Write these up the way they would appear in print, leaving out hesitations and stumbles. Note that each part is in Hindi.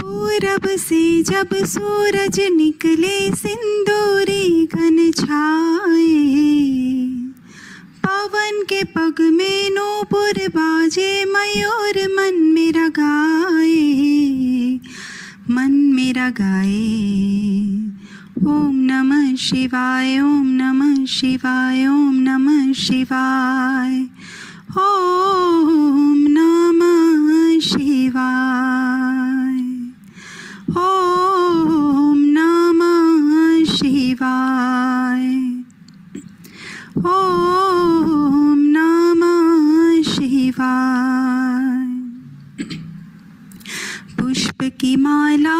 पूरब से जब सूरज निकले सिंदूरी घन छाए, पवन के पग में नूपुर बाजे, मयूर मन मेरा गाए, मन मेरा गाए। ओम नमः शिवाय, ओम नमः शिवाय, ओम नमः शिवाय, ओम नमः शिवाय, ओम नमः शिवाय, ओम नमः शिवाय। पुष्प की माला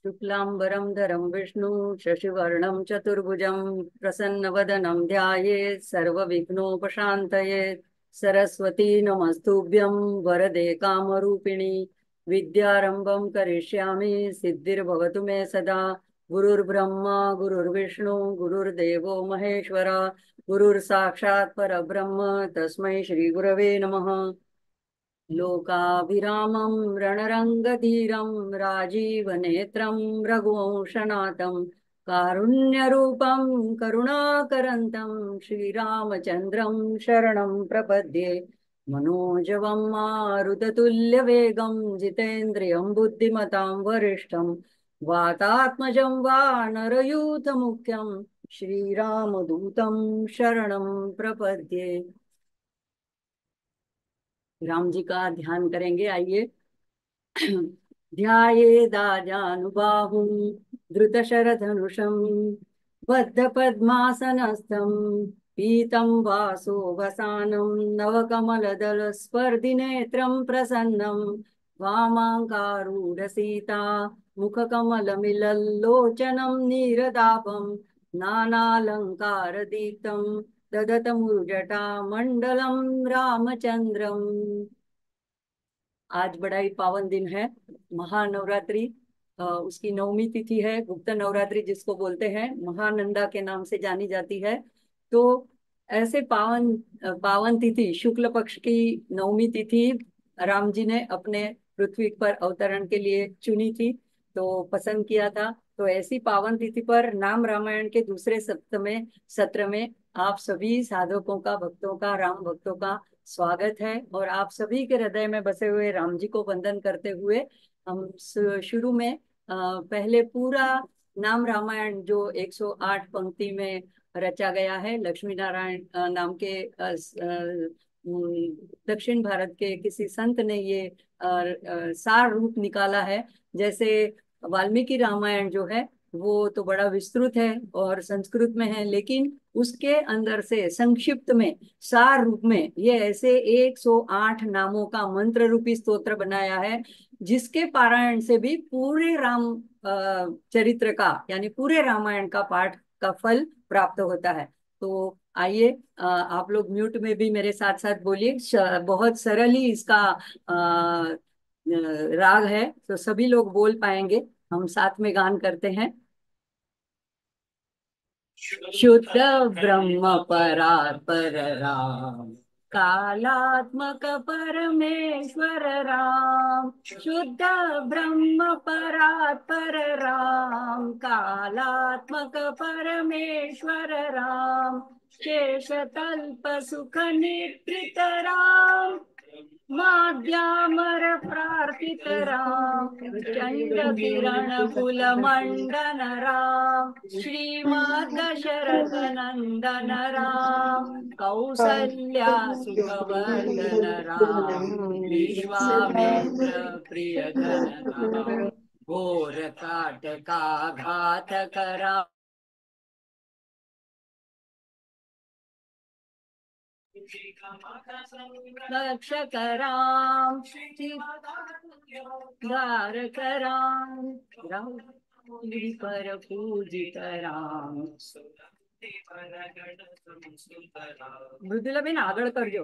शुक्लांबरधरं विष्णु शशिवर्णं चतुर्भुजं प्रसन्नवदनं ध्यायेत् सर्वविघ्नोपशान्तयेत्। सरस्वती नमस्तुभ्यं वरदे कामरूपिणी विद्यारंभं करिष्यामि सिद्धिर्भवतु मे सदा। गुरुर्ब्रह्मा गुरुर्विष्णु गुरुर्देवो महेश्वरा गुरुर्साक्षात् परब्रह्म तस्मै श्रीगुरवे नमः। लोकाभिरामं रणरङ्गधीरं राजीवनेत्रं रघुवंशनाथं कारुण्यरूपं करुणाकरन्तं श्रीरामचन्द्रं शरणं प्रपद्ये। मनोजवं मारुततुल्यवेगं जितेन्द्रियं बुद्धिमतां वरिष्ठं वातात्मजं वानरयूथमुख्यं श्रीरामदूतं शरणं प्रपद्ये। राम जी का ध्यान करेंगे, आइए। ध्यायेदाजानुबाहुं धृतशरधनुषं बद्धपद्मासनस्थं पीतं वासोऽवसानं नवकमलदलस्पर्धिनेत्रं प्रसन्नं वामाङ्कारूढसीता मुखकमलमिलल्लोचनं नीरदापं नानालङ्कारदीप्तं ददतमुरुजटा मंडलम रामचंद्रम। आज बड़ा ही पावन दिन है, महानवरात्रि। उसकी नवमी तिथि है, गुप्त नवरात्रि जिसको बोलते हैं, महानंदा के नाम से जानी जाती है। तो ऐसे पावन तिथि, शुक्ल पक्ष की नवमी तिथि राम जी ने अपने पृथ्वी पर अवतरण के लिए चुनी थी, तो पसंद किया था। तो ऐसी पावन तिथि पर नाम रामायण के दूसरे सत्र में आप सभी साधकों का, भक्तों का, राम भक्तों का स्वागत है। और आप सभी के हृदय में बसे हुए राम जी को वंदन करते हुए हम शुरू में पहले पूरा नाम रामायण जो 108 पंक्ति में रचा गया है, लक्ष्मी नारायण नाम के दक्षिण भारत के किसी संत ने ये सार रूप निकाला है। जैसे वाल्मीकि रामायण जो है वो तो बड़ा विस्तृत है और संस्कृत में है, लेकिन उसके अंदर से संक्षिप्त में, सार रूप में ये ऐसे 108 नामों का मंत्र रूपी स्तोत्र बनाया है, जिसके पारायण से भी पूरे राम चरित्र का, यानी पूरे रामायण का पाठ का फल प्राप्त होता है। तो आइए, आप लोग म्यूट में भी मेरे साथ साथ बोलिए। बहुत सरल ही इसका राग है, तो सभी लोग बोल पाएंगे। हम साथ में गान करते हैं। शुद्ध ब्रह्म परात्पर राम, कालात्मक परमेश्वर राम। शुद्ध ब्रह्म परात्पर राम, कालात्मक परमेश्वर राम। शेष तल्प सुख निद्रित राम, माद्यामर प्रार्थित राम चंड किरण कुल मंडन राम श्रीमद् दशरथ नंदन राम कौसल्या सुखवर्धन राम विश्वामित्र प्रियधन राम घोर काटका घात करा रक्षक राम धारक राम पर पूजित राम મૃદુલાબેન આગળ કરજો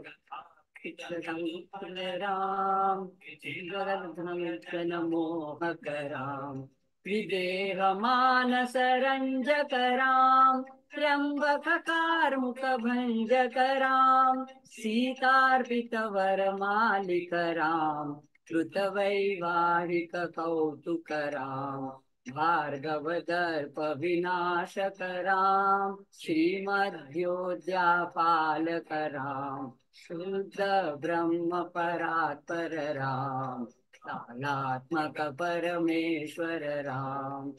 રામ જગન મોહક રામ વિદેહ માનસ રંજક રામ त्र्यंबक कार्मुक भंजक राम सीतार्पित वर मालिक राम कृत वैवाहिक कौतुक राम भार्गव दर्प विनाशक राम श्रीमद्योद्यापालक राम शुद्ध ब्रह्म परात्पर राम कालात्मक परमेश्वर राम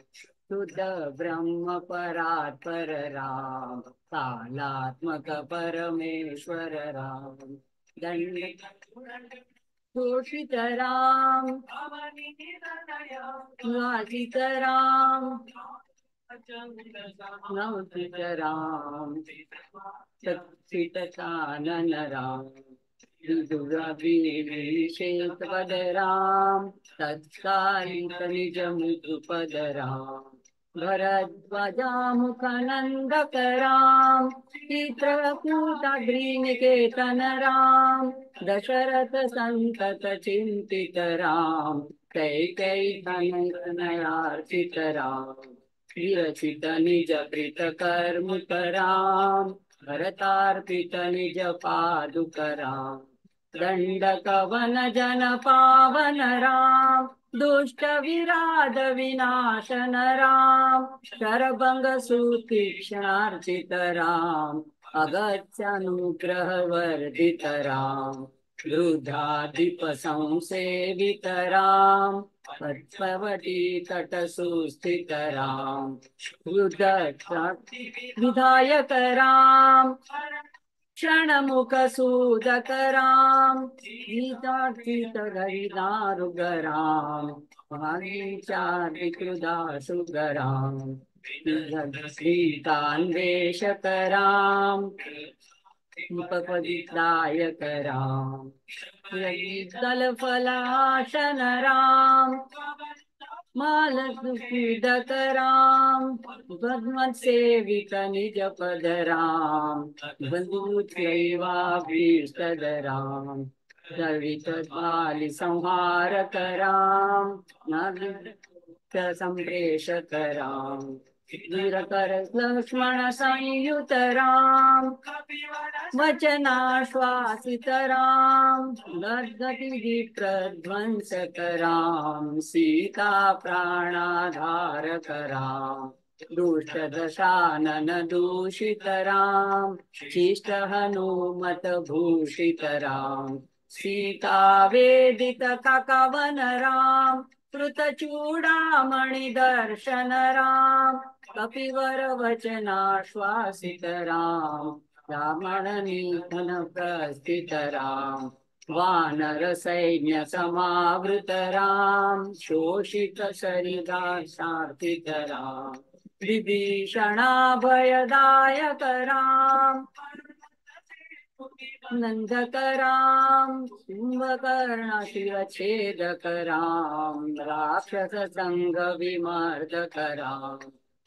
शुद्ध ब्रह्म परात्पर राम कालात्मक परमेश्वर राम दंड घोषित राम वाचित राम नवचित राम सचित कानन राम विदुरभिषेक पद राम तत्कालिक निज मृदुपद राम भरद्वाजा मुख नंदक राम चित्रकूटाद्रिनिकेतन राम दशरथ संतत चिंतित राम कैकेयी तनयार्चित राम विरचित निज प्रीत कर्मुक राम भरतार्पित निज पादुक राम दंडक वन जन पावन राम दुष्ट विराध विनाशन राम शरभंग सुतीक्ष्णार्चित राम अगत्यानुग्रह वर्धित राम रुद्राधिप संसेवित राम पद्मवती तट सुस्थित राम विधायक राम क्षणमुख सूदक राम गीतार्थित गरीदारुग राम विकृदासुग राम सीतान्वेषक राम उपपदिदायक राम दल फलाशन राम मालदुदक राम पद्म सेवित निज पद राम बंधुत्रैवाभीष्टद राम दवित बालि संहारक राम नवृत्त संप्रेषक राम वीरकर लक्ष्मण संयुत राम वचनाश्वासित राम गद्गति प्रध्वंसक राम सीता प्राणाधारक राम दुष्ट दशानन दूषित राम शिष्ट हनुमत भूषित राम सीता वेदित ककवन राम कृत चूड़ामणि दर्शन राम कपिवर वचनाश्वासित राम ब्राह्मण निधन प्रस्थित राम वानर सैन्य समावृत राम शोषित शरीराशार्थित राम विभीषणाभयदायक राम नंदक राम कुंभकर्ण शिरछेदक राम राक्षस संग विमर्दक राम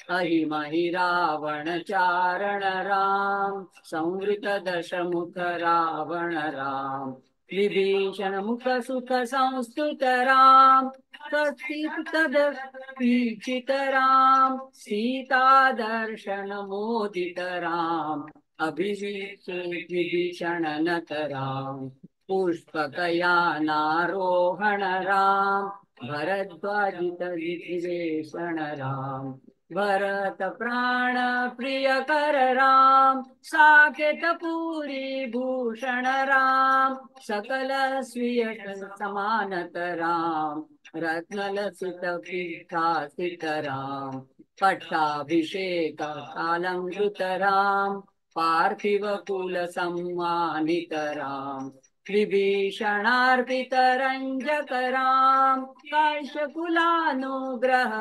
अहिमहि रावण चारण राम संवृत दशमुख रावण राम विभीषण मुख सुख संस्तुत राम तदीक्षित राम सीता दर्शन मोदित राम विभीषण नत राम पुष्पकयानारोहण राम भरद्वाजित विभीषण राम भरत प्राण प्रिय कर राम, साकेत पूरी भूषण राम, सकल स्वीय समानत राम, रत्नलसित पीठासित राम, पट्टाभिषेक कालंकृत राम, पार्थिव कुल सम्मानित राम, विभीषणार्पित रंजक राम, काश्यकुलानुग्रह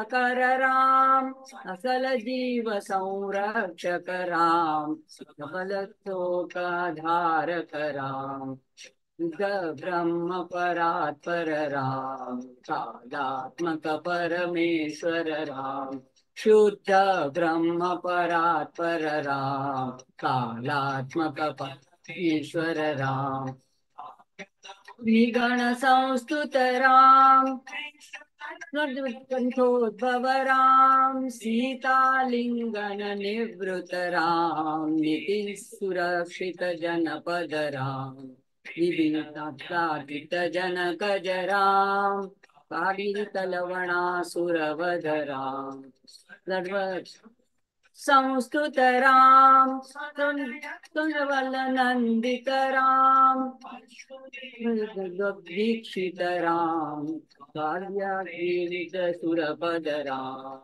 कर राम, असल जीव संरक्षक राम, सबल शोकाधारक राम, ब्रह्म परात्पर राम, कालात्मक परमेश्वर राम, शुद्ध ब्रह्म परात्पर राम, कालात्मक परमेश्वर राम, विगण संस्तुत राम, कंठोद्भव राम, सीतालिंगन निवृत राम, नीति सुरक्षित जनपद राम, विभिन्नादित जनक राम, कालित लवणासुरवध राम, संस्तुत राम, तुंगवल नंदित राम, दीक्षित राम, काल्यागीरित सुरपद राम,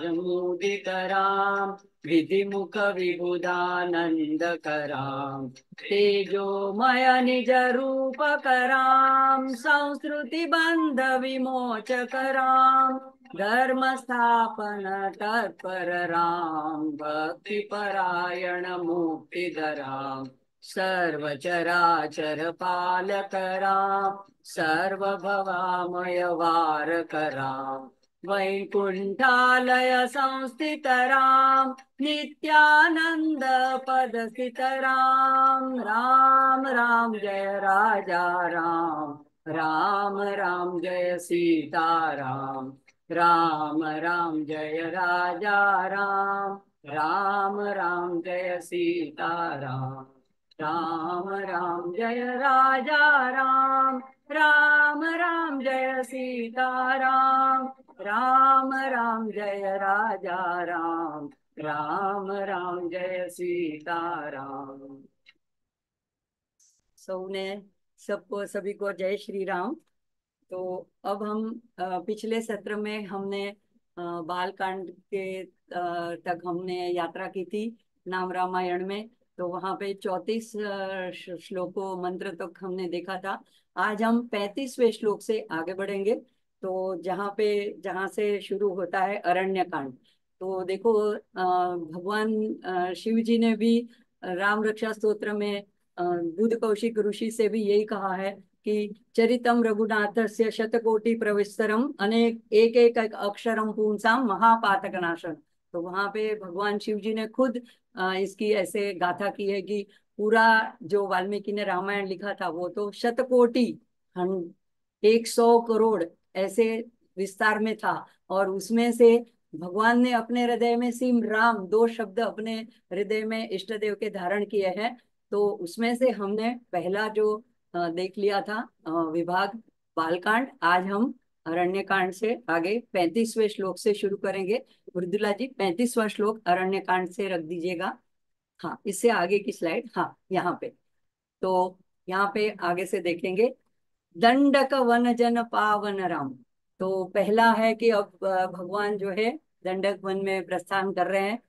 मुदित राम, विधिमुख विबुधानंद कराम, तेजोमय निज रूप कराम, संस्कृति बंध विमोचक राम, धर्म स्थापन तत्पर राम, भक्ति परायण मुक्तिधराम, सर्व चराचर पालक राम, सर्वभवामय वारक राम, वैकुंठालय संस्थित राम, नित्यानंद पद स्थित राम, राम राम जय राजा राम, राम राम जय सीता राम, राम राम जय राजा राम, राम राम जय सीता राम, राम राम जय राजा राम, राम राम जय सीता राम, राम राम जय राजा राम, राम राम जय सीता राम। सबने सबको सभी को जय श्री राम। तो अब हम पिछले सत्र में हमने बालकांड के तक हमने यात्रा की थी नाम रामायण में। तो वहाँ पे 34 श्लोकों मंत्र तक हमने देखा था। आज हम 35वें श्लोक से आगे बढ़ेंगे। तो जहाँ से शुरू होता है अरण्य कांड। तो देखो भगवान शिव जी ने भी राम रक्षा स्तोत्र में बुध कौशिक ऋषि से भी यही कहा है कि चरितम रघुनाथस्य शतकोटि प्रविस्तरम अनेक एक एक अक्षरम पुंसाम महापातक नाशन। तो वहां पे भगवान शिव जी ने खुद इसकी ऐसे गाथा की है कि पूरा जो वाल्मीकि ने रामायण लिखा था वो तो शतकोटि 100 करोड़ ऐसे विस्तार में था। और उसमें से भगवान ने अपने हृदय में सिम राम 2 शब्द अपने हृदय में इष्ट देव के धारण किए हैं। तो उसमें से हमने पहला जो देख लिया था विभाग बालकांड। आज हम अरण्य कांड से आगे 35वें श्लोक से शुरू करेंगे। मृदुला जी 35वां श्लोक अरण्य कांड से रख दीजिएगा। हाँ, इससे आगे की स्लाइड, हाँ यहाँ पे। तो यहाँ पे आगे से देखेंगे दंडक वन जन पावन राम। तो पहला है कि अब भगवान जो है दंडक वन में प्रस्थान कर रहे हैं।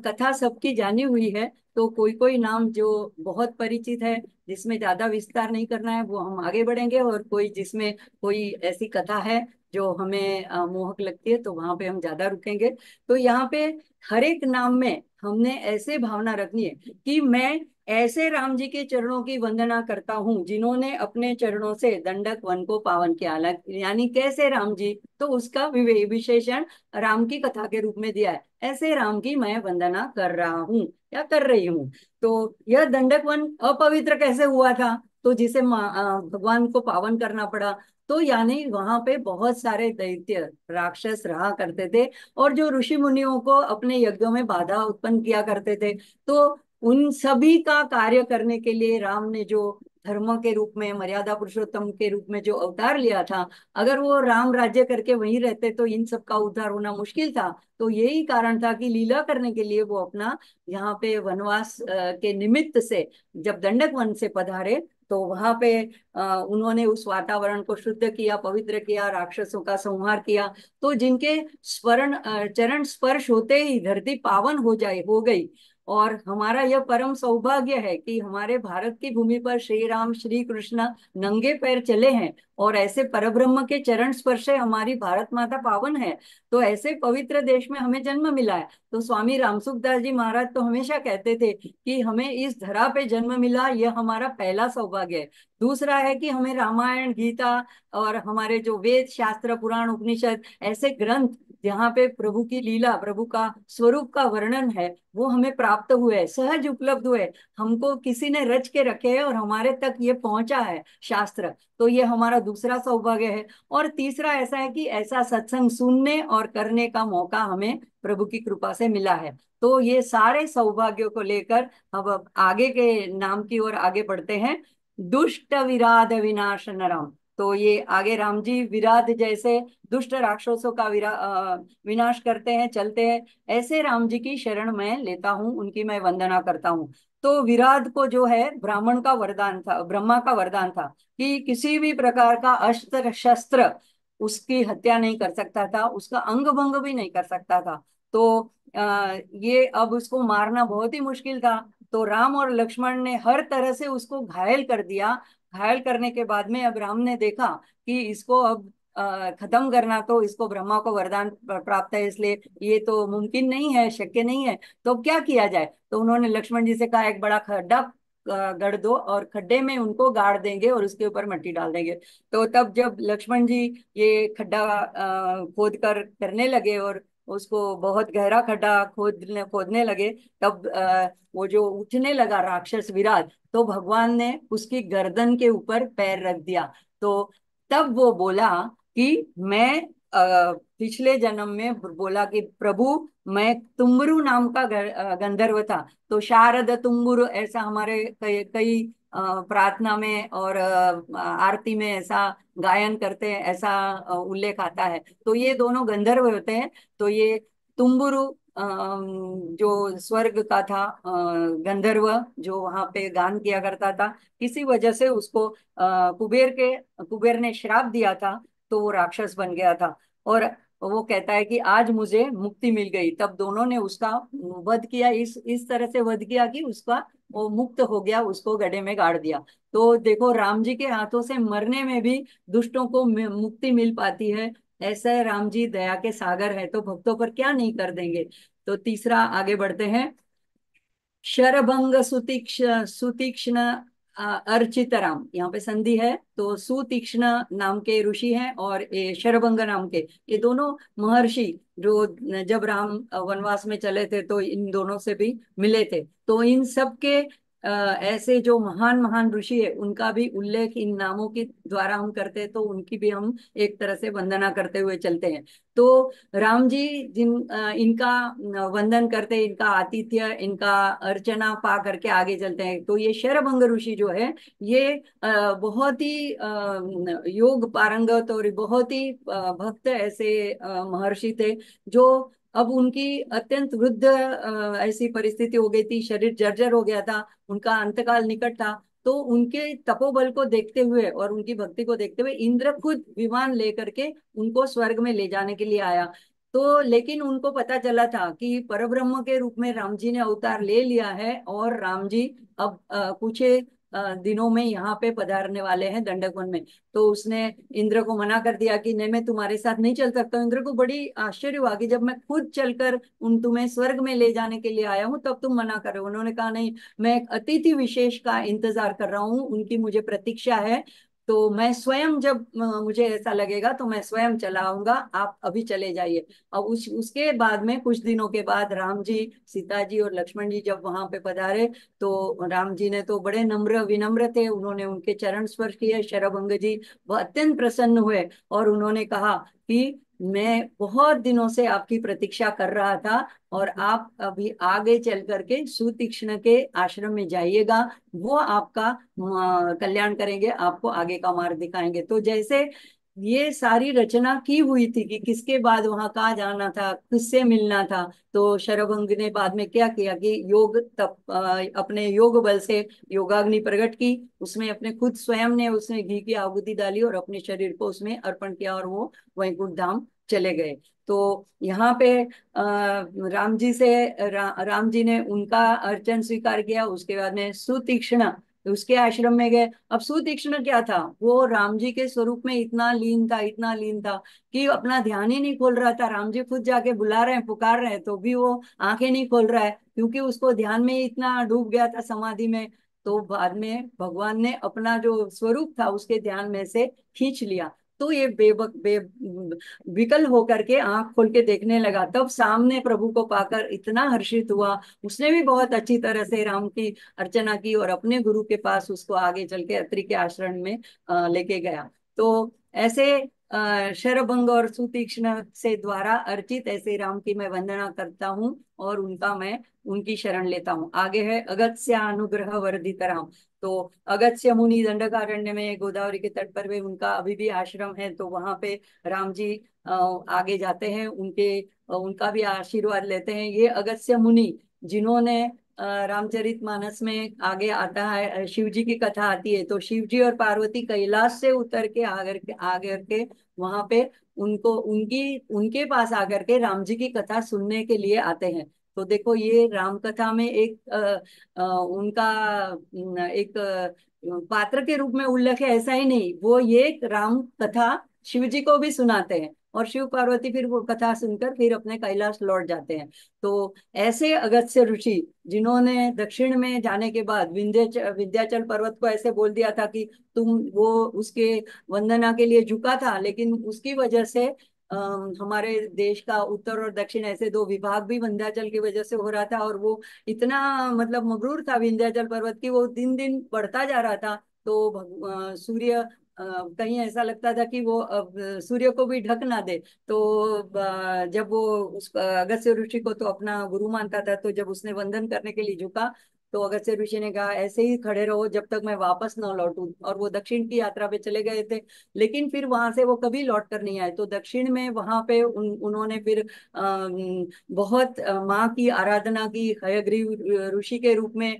कथा सबकी जानी हुई है। तो कोई कोई नाम जो बहुत परिचित है जिसमें ज्यादा विस्तार नहीं करना है वो हम आगे बढ़ेंगे, और कोई जिसमें कोई ऐसी कथा है जो हमें मोहक लगती है तो वहां पे हम ज्यादा रुकेंगे। तो यहाँ पे हर एक नाम में हमने ऐसे भावना रखनी है कि मैं ऐसे राम जी के चरणों की वंदना करता हूँ जिन्होंने अपने चरणों से दंडक वन को पावन किया। यानी कैसे राम जी, तो उसका विशेषण राम की कथा के रूप में दिया है। ऐसे राम की मैं वंदना कर रहा हूँ या कर रही हूँ। तो यह दंडक वन अपवित्र कैसे हुआ था, तो जिसे भगवान को पावन करना पड़ा। तो यानी वहां पे बहुत सारे दैत्य राक्षस रहा करते थे और जो ऋषि मुनियों को अपने यज्ञों में बाधा उत्पन्न किया करते थे। तो उन सभी का कार्य करने के लिए राम ने जो धर्म के रूप में, मर्यादा पुरुषोत्तम के रूप में जो अवतार लिया था, अगर वो राम राज्य करके वहीं रहते तो इन सब का उद्धार होना मुश्किल था। तो यही कारण था कि लीला करने के लिए वो अपना यहाँ पे वनवास के निमित्त से जब दंडक वन से पधारे, तो वहां पे उन्होंने उस वातावरण को शुद्ध किया, पवित्र किया, राक्षसों का संहार किया। तो जिनके चरण स्पर्श होते ही धरती पावन हो गई। और हमारा यह परम सौभाग्य है कि हमारे भारत की भूमि पर श्री राम श्री कृष्ण नंगे पैर चले हैं, और ऐसे परब्रह्म के चरण स्पर्श से हमारी भारत माता पावन है। तो ऐसे पवित्र देश में हमें जन्म मिला है। तो स्वामी रामसुखदास जी महाराज तो हमेशा कहते थे कि हमें इस धरा पे जन्म मिला, यह हमारा पहला सौभाग्य है। दूसरा है कि हमें रामायण, गीता और हमारे जो वेद, शास्त्र, पुराण, उपनिषद, ऐसे ग्रंथ जहाँ पे प्रभु की लीला, प्रभु का स्वरूप का वर्णन है, वो हमें प्राप्त हुए, सहज उपलब्ध हुए। हमको किसी ने रच के रखे हैं और हमारे तक ये पहुंचा है शास्त्र। तो ये हमारा दूसरा सौभाग्य है। और तीसरा ऐसा है कि ऐसा सत्संग सुनने और करने का मौका हमें प्रभु की कृपा से मिला है। तो ये सारे सौभाग्यों को लेकर अब आगे के नाम की ओर आगे बढ़ते हैं। दुष्ट विराध विनाश नरम। तो ये आगे राम जी विराध जैसे दुष्ट राक्षसों का विनाश करते हैं, चलते हैं, ऐसे राम जी की शरण मैं लेता हूँ, उनकी मैं वंदना करता हूँ। तो विराध को जो है ब्राह्मण का वरदान था, ब्रह्मा का वरदान था कि किसी भी प्रकार का अस्त्र शस्त्र उसकी हत्या नहीं कर सकता था, उसका अंग भंग भी नहीं कर सकता था। तो ये अब उसको मारना बहुत ही मुश्किल था। तो राम और लक्ष्मण ने हर तरह से उसको घायल कर दिया। घायल करने के बाद में अब राम ने देखा कि इसको अब खत्म करना, तो इसको ब्रह्मा को वरदान प्राप्त है, इसलिए ये तो मुमकिन नहीं है, शक्य नहीं है। तो अब क्या किया जाए? तो उन्होंने लक्ष्मण जी से कहा एक बड़ा खड्डा गढ़ दो और खड्डे में उनको गाड़ देंगे और उसके ऊपर मिट्टी डाल देंगे। तो तब जब लक्ष्मण जी ये खड्डा खोद कर करने लगे और उसको बहुत गहरा खड्डा खोदने लगे, तब वो जो उठने लगा राक्षस विराट, तो भगवान ने उसकी गर्दन के ऊपर पैर रख दिया। तो तब वो बोला कि मैं पिछले जन्म में बोला कि प्रभु मैं तुम्बरु नाम का गंधर्व था। तो शारद तुम्बुरु ऐसा हमारे कई कई प्रार्थना में और आरती में ऐसा गायन करते हैं, ऐसा उल्लेख आता है। तो ये दोनों गंधर्व होते हैं। तो ये तुम्बुरु जो स्वर्ग का था गंधर्व, जो वहां पे गान किया करता था, किसी वजह से उसको कुबेर ने श्राप दिया था, तो वो राक्षस बन गया था। और वो कहता है कि आज मुझे मुक्ति मिल गई। तब दोनों ने उसका वध किया, इस तरह से वध किया कि उसका वो मुक्त हो गया, उसको गड्ढे में गाड़ दिया। तो देखो राम जी के हाथों से मरने में भी दुष्टों को मुक्ति मिल पाती है। ऐसा राम जी दया के सागर है, तो भक्तों पर क्या नहीं कर देंगे। तो तीसरा आगे बढ़ते हैं। शरभंग सुतीक्ष्ण अर्चितराम, यहाँ पे संधि है। तो सुतीक्ष्ण नाम के ऋषि हैं और ये शरभंग नाम के, ये दोनों महर्षि जो जब राम वनवास में चले थे तो इन दोनों से भी मिले थे। तो इन सब के ऐसे जो महान महान ऋषि है उनका भी उल्लेख इन नामों के द्वारा हम करते हैं, तो उनकी भी हम एक तरह से वंदना करते हुए चलते हैं। तो राम जी इनका वंदन करते, इनका आतिथ्य, इनका अर्चना पा करके आगे चलते हैं। तो ये शरभंग ऋषि जो है ये बहुत ही योग पारंगत और बहुत ही भक्त ऐसे महर्षि थे, जो अब उनकी अत्यंत वृद्ध ऐसी परिस्थिति हो गई थी, शरीर जर्जर हो गया था, उनका अंतकाल निकट था। तो उनके तपोबल को देखते हुए और उनकी भक्ति को देखते हुए इंद्र खुद विमान लेकर के उनको स्वर्ग में ले जाने के लिए आया। तो लेकिन उनको पता चला था कि परब्रह्म के रूप में राम जी ने अवतार ले लिया है, और राम जी अब कुछ दिनों में यहाँ पे पधारने वाले हैं दंडक वन में। तो उसने इंद्र को मना कर दिया कि नहीं, मैं तुम्हारे साथ नहीं चल सकता। इंद्र को बड़ी आश्चर्य हुआ कि जब मैं खुद चलकर उन तुम्हें स्वर्ग में ले जाने के लिए आया हूँ तब तुम मना कर रहे हो। उन्होंने कहा नहीं, मैं एक अतिथि विशेष का इंतजार कर रहा हूँ, उनकी मुझे प्रतीक्षा है। तो मैं स्वयं जब मुझे ऐसा लगेगा तो मैं स्वयं चला आऊंगा, आप अभी चले जाइए। और उसके बाद में कुछ दिनों के बाद राम जी, सीता जी और लक्ष्मण जी जब वहां पे पधारे, तो राम जी ने तो बड़े नम्र विनम्र थे, उन्होंने उनके चरण स्पर्श किए। शरभंग जी वह अत्यंत प्रसन्न हुए और उन्होंने कहा कि मैं बहुत दिनों से आपकी प्रतीक्षा कर रहा था, और आप अभी आगे चल करके सुतीक्ष्ण के आश्रम में जाइएगा। वो आपका कल्याण करेंगे, आपको आगे का मार्ग दिखाएंगे। तो जैसे ये सारी रचना की हुई थी कि किसके बाद वहां कहाँ जाना था, किससे मिलना था, तो शरभंग ने बाद में क्या किया कि योग तप अपने योग बल से योगाग्नि प्रकट की, उसमें अपने खुद स्वयं ने उसमें घी की आहुति डाली और अपने शरीर को उसमें अर्पण किया, और वो वैकुंठ धाम चले गए। तो यहाँ पे राम जी से राम जी ने उनका अर्चन स्वीकार किया, उसके बाद में सुतीक्ष्ण उसके आश्रम में गए। अब सुतीक्ष्ण क्या था, वो राम जी के स्वरूप में इतना लीन था, इतना लीन था कि अपना ध्यान ही नहीं खोल रहा था। राम जी खुद जाके बुला रहे हैं, पुकार रहे हैं, तो भी वो आंखें नहीं खोल रहा है, क्योंकि उसको ध्यान में ही इतना डूब गया था, समाधि में। तो बाद में भगवान ने अपना जो स्वरूप था उसके ध्यान में से खींच लिया। तो ये विकल होकर के आंख खोल के देखने लगा, तब सामने प्रभु को पाकर इतना हर्षित हुआ। उसने भी बहुत अच्छी तरह से राम की अर्चना की और अपने गुरु के पास उसको आगे चल के अत्रि के आश्रम में लेके गया। तो ऐसे शरभंग और सुतीक्ष्ण से द्वारा अर्चित ऐसे राम की मैं वंदना करता हूँ, और उनका मैं उनकी शरण लेता हूँ। आगे है अगस्त्य अनुग्रह वर्धित राम। तो अगस्त्य मुनि दंडकारण्य में गोदावरी के तट पर वे उनका अभी भी आश्रम है, तो वहां पे राम जी आगे जाते हैं, उनका भी आशीर्वाद लेते हैं। ये अगस्त्य मुनि जिन्होंने रामचरितमानस में आगे आता है, शिव जी की कथा आती है, तो शिव जी और पार्वती कैलाश से उतर के आकर के वहां पे उनको उनकी उनके पास आकर के राम जी की कथा सुनने के लिए आते हैं। तो देखो, ये राम कथा में एक उनका एक पात्र के रूप में उल्लेख है, ऐसा ही नहीं, वो ये राम कथा शिव जी को भी सुनाते हैं, और शिव पार्वती फिर वो कथा सुनकर फिर अपने कैलाश लौट जाते हैं। तो ऐसे अगस्त्य ऋषि जिन्होंने दक्षिण में जाने के बाद विंध्याचल पर्वत को ऐसे बोल दिया था कि तुम वो उसके वंदना के लिए झुका था, लेकिन उसकी वजह से हमारे देश का उत्तर और दक्षिण ऐसे दो विभाग भी विंध्याचल की वजह से हो रहा था, और वो इतना मतलब मगरूर था विंध्याचल पर्वत की, वो दिन दिन बढ़ता जा रहा था। तो सूर्य कहीं ऐसा लगता था कि वो अब सूर्य को भी ढक ना दे। तो जब वो उस अगस्त्य ऋषि को तो अपना गुरु मानता था, तो जब उसने वंदन करने के लिए झुका, तो अगस्त्य ऋषि ने कहा ऐसे ही खड़े रहो जब तक मैं वापस न लौटूं, और वो दक्षिण की यात्रा पे चले गए थे। लेकिन फिर वहां से वो कभी लौट कर नहीं आए, तो दक्षिण में वहां पे उन्होंने फिर बहुत माँ की आराधना की, हयग्रीव ऋषि के रूप में।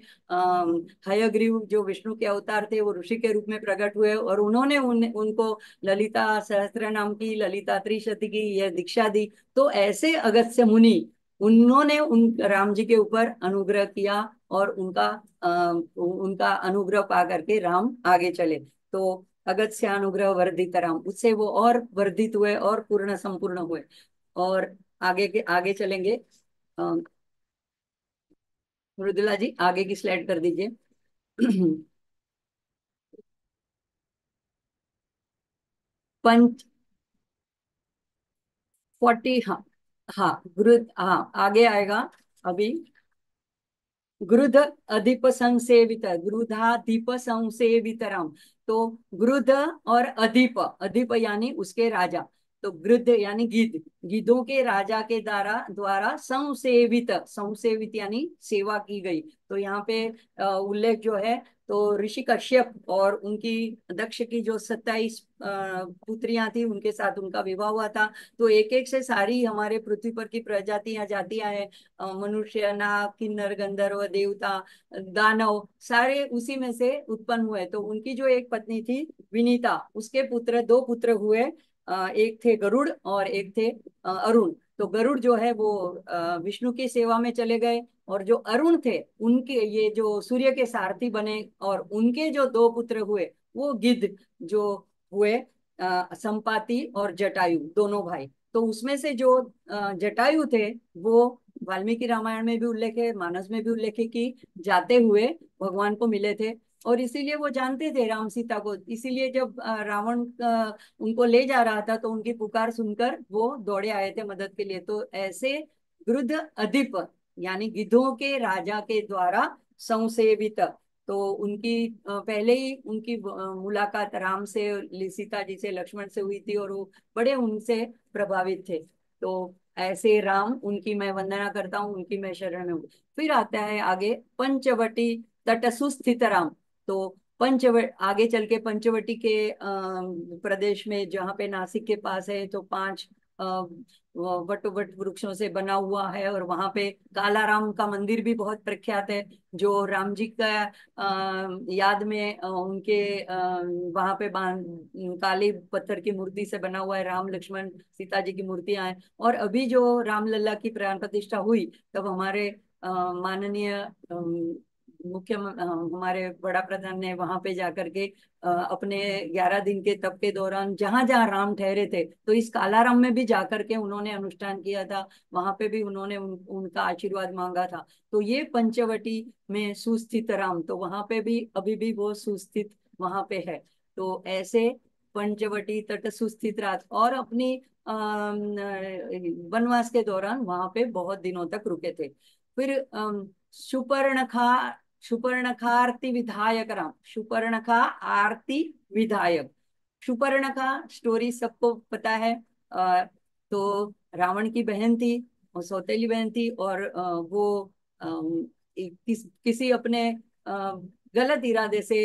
हयग्रीव जो विष्णु के अवतार थे, वो ऋषि के रूप में प्रकट हुए, और उन्होंने उनको ललिता सहस्त्र नाम की, ललिता त्रिशती की यह दीक्षा दी। तो ऐसे अगस्त्य मुनि, उन्होंने उन राम जी के ऊपर अनुग्रह किया, और उनका अनुग्रह पा करके राम आगे चले। तो अगस्त्य अनुग्रह वर्धित राम, उससे वो और वर्धित हुए और पूर्ण संपूर्ण हुए। और आगे चलेंगे। अ, मृदुला जी आगे की स्लाइड कर दीजिए। पंच 40, हाँ। हाँ, गुरु, हाँ आगे आएगा अभी। गृध अधिप संसेवित, गृधाधिप संसेवितराम। तो गृध और अधिप, अधिप यानी उसके राजा, तो गृध यानी गिद्ध, गिद्धों के राजा के द्वारा द्वारा संसेवित, संसेवित यानी सेवा की गई। तो यहाँ पे उल्लेख जो है, तो ऋषि कश्यप और उनकी दक्ष की जो 27 पुत्रियां थी, उनके साथ उनका विवाह हुआ था। तो एक एक से सारी हमारे पृथ्वी पर की प्रजातियां जातियां हैं, मनुष्य, नाग, किन्नर, गंधर्व, देवता, दानव, सारे उसी में से उत्पन्न हुए। तो उनकी जो एक पत्नी थी विनीता, उसके पुत्र, दो पुत्र हुए। एक थे गरुड़ और एक थे अरुण। तो गरुड़ जो है वो विष्णु की सेवा में चले गए, और जो अरुण थे उनके, ये जो सूर्य के सारथी बने, और उनके जो दो पुत्र हुए वो गिद्ध जो हुए, संपाति और जटायु, दोनों भाई। तो उसमें से जो जटायु थे, वो वाल्मीकि रामायण में भी उल्लेख है, मानस में भी उल्लेख है कि जाते हुए भगवान को मिले थे, और इसीलिए वो जानते थे राम सीता को। इसीलिए जब रावण उनको ले जा रहा था, तो उनकी पुकार सुनकर वो दौड़े आए थे मदद के लिए। तो ऐसे गृध अधिप यानी गिद्धों के राजा के द्वारा संसेवित, तो उनकी पहले ही उनकी मुलाकात राम से, सीता जी से, लक्ष्मण से हुई थी और वो बड़े उनसे प्रभावित थे। तो ऐसे राम, उनकी मैं वंदना करता हूँ, उनकी मैं शरण में हूँ। फिर आता है आगे पंचवटी तटसु स्थित राम। तो आगे चल के पंचवटी के प्रदेश में, जहाँ पे नासिक के पास है, तो 5 वट वट वृक्षों से बना हुआ है, और वहां पे काला राम का मंदिर भी बहुत प्रख्यात है, जो राम जी का याद में उनके वहां पे काली पत्थर की मूर्ति से बना हुआ है। राम लक्ष्मण सीता जी की मूर्तियां हैं। और अभी जो रामलला की प्राण प्रतिष्ठा हुई, तब हमारे माननीय हमारे बड़ा प्रधान ने वहां पे जाकर के अपने 11 दिन के तप के दौरान जहां जहां राम ठहरे थे, तो इस कालाराम में भी जाकर के उन्होंने अनुष्ठान किया था। वहां पे भी उन्होंने उनका आशीर्वाद मांगा था। तो ये पंचवटी में सुस्थित राम, तो वहां पे भी अभी भी वो सुस्थित वहां पे है। तो ऐसे पंचवटी तट सुस्थित राज, और अपनी वनवास के दौरान वहां पे बहुत दिनों तक रुके थे। फिर सुपर्णखा सुपर्णखारती विधायक राम, सुपर्णखा आरती विधायक। सुपर्णखा स्टोरी सबको पता है। तो रावण की बहन थी, और सौतेली बहन थी, और वो किसी अपने गलत इरादे से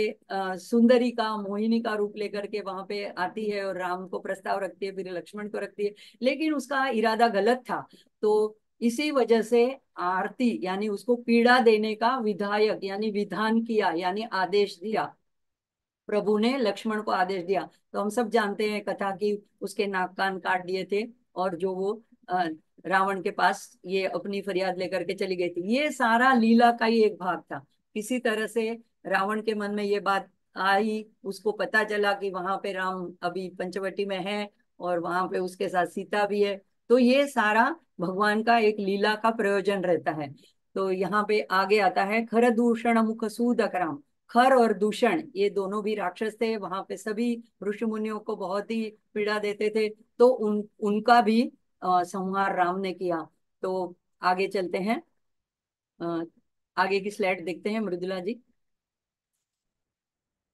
सुंदरी का, मोहिनी का रूप लेकर के वहां पे आती है, और राम को प्रस्ताव रखती है, फिर लक्ष्मण को रखती है, लेकिन उसका इरादा गलत था। तो इसी वजह से आरती यानी उसको पीड़ा देने का विधायक यानी विधान किया, यानी आदेश दिया। प्रभु ने लक्ष्मण को आदेश दिया। तो हम सब जानते हैं कथा की, उसके नाक कान काट दिए थे, और जो वो अ, रावण के पास ये अपनी फरियाद लेकर के चली गई थी। ये सारा लीला का ही एक भाग था। किसी तरह से रावण के मन में ये बात आई, उसको पता चला कि वहां पे राम अभी पंचवटी में है, और वहां पे उसके साथ सीता भी है। तो ये सारा भगवान का एक लीला का प्रयोजन रहता है। तो यहाँ पे आगे आता है खर दूषण मुख सूदक राम। खर और दूषण ये दोनों भी राक्षस थे, वहां पे सभी ऋषि मुनियों को बहुत ही पीड़ा देते थे। तो उनका भी संहार राम ने किया। तो आगे चलते हैं, अ, आगे की स्लाइड देखते हैं मृदुला जी।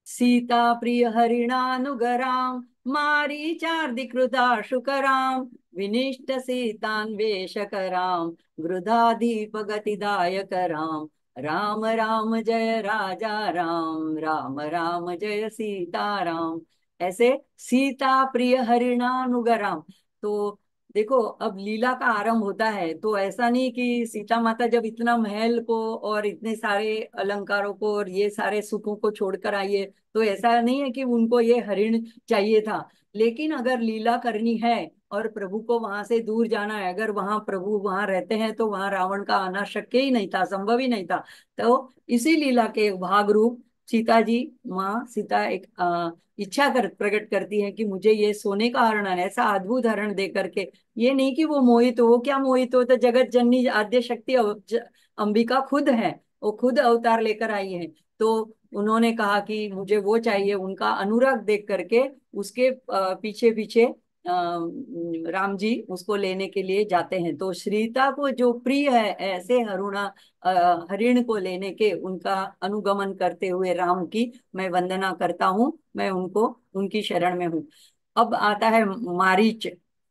सीता प्रिय हरिणानुगराम मारीचार्दिकृता शुकराम विनिष्ट सीतान्वेषकराम गृधादीप गतिदायक राम। राम राम जय राजा राम, राम राम जय सीता राम। ऐसे सीता प्रिय हरिणानुगराम। तो देखो, अब लीला का आरंभ होता है, तो ऐसा नहीं कि सीता माता जब इतना महल को और इतने सारे अलंकारों को और ये सारे सुखों को छोड़कर आई है, तो ऐसा नहीं है कि उनको ये हरिण चाहिए था। लेकिन अगर लीला करनी है और प्रभु को वहां से दूर जाना है, अगर वहां प्रभु वहां रहते हैं, तो वहां रावण का आना शक्य ही नहीं था, संभव ही नहीं था। तो इसी लीला के भाग रूप सीता जी, माँ सीता एक इच्छा प्रकट करती है कि मुझे ये सोने का हरण, ऐसा अद्भुत हरण दे करके। ये नहीं कि वो मोहित हो, वो क्या मोहित हो, तो जगत जननी आद्य शक्ति अंबिका खुद है, वो खुद अवतार लेकर आई है। तो उन्होंने कहा कि मुझे वो चाहिए। उनका अनुराग देख करके उसके पीछे पीछे राम जी उसको लेने के लिए जाते हैं। तो श्रीता को जो प्रिय है, ऐसे हरिण को लेने के उनका अनुगमन करते हुए राम की मैं वंदना करता हूँ, मैं उनको, उनकी शरण में हूँ। अब आता है मारीच।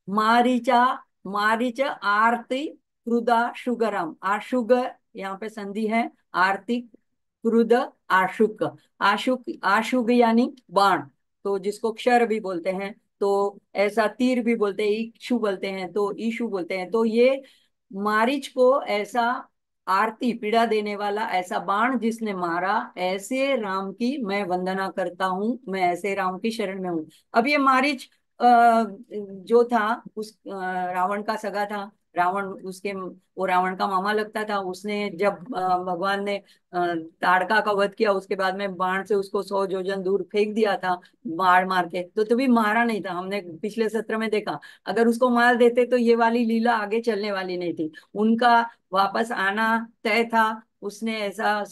मारीचा, मारीच आरती क्रुदा शुगरम। आशुग यहाँ पे संधि है, आरती क्रुद आशुक। आशुक, आशुग यानी बाण, तो जिसको क्षर भी बोलते हैं, तो ऐसा तीर भी बोलते हैं, इक्षु बोलते हैं, तो ईशु बोलते हैं। तो ये मारिच को ऐसा आरती, पीड़ा देने वाला ऐसा बाण जिसने मारा, ऐसे राम की मैं वंदना करता हूँ, मैं ऐसे राम की शरण में हूँ। अब ये मारिच जो था, उस रावण का सगा था। रावण उसके, वो रावण का मामा लगता था। उसने जब भगवान ने ताड़का का वध किया, उसके बाद में बाण से उसको 100 योजन दूर फेंक दिया था, बाढ़ मार के। तो तभी मारा नहीं था, हमने पिछले सत्र में देखा। अगर उसको मार देते तो ये वाली लीला आगे चलने वाली नहीं थी। उनका वापस आना तय था, उसने ऐसा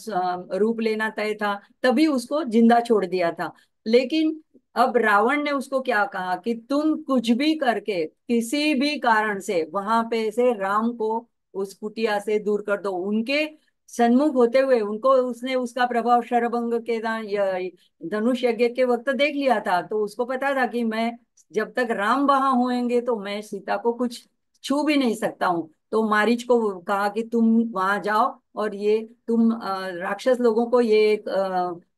रूप लेना तय था, तभी उसको जिंदा छोड़ दिया था। लेकिन अब रावण ने उसको क्या कहा कि तुम कुछ भी करके, किसी भी कारण से वहां पे से राम को उस कुटिया से दूर कर दो। उनके सन्मुख होते हुए उनको उसने उसका प्रभाव शरभंग के धनुष यज्ञ के वक्त देख लिया था। तो उसको पता था कि मैं जब तक राम वहां होंगे तो मैं सीता को कुछ छू भी नहीं सकता हूँ। तो मारीच को कहा कि तुम वहां जाओ और ये तुम राक्षस लोगों को ये एक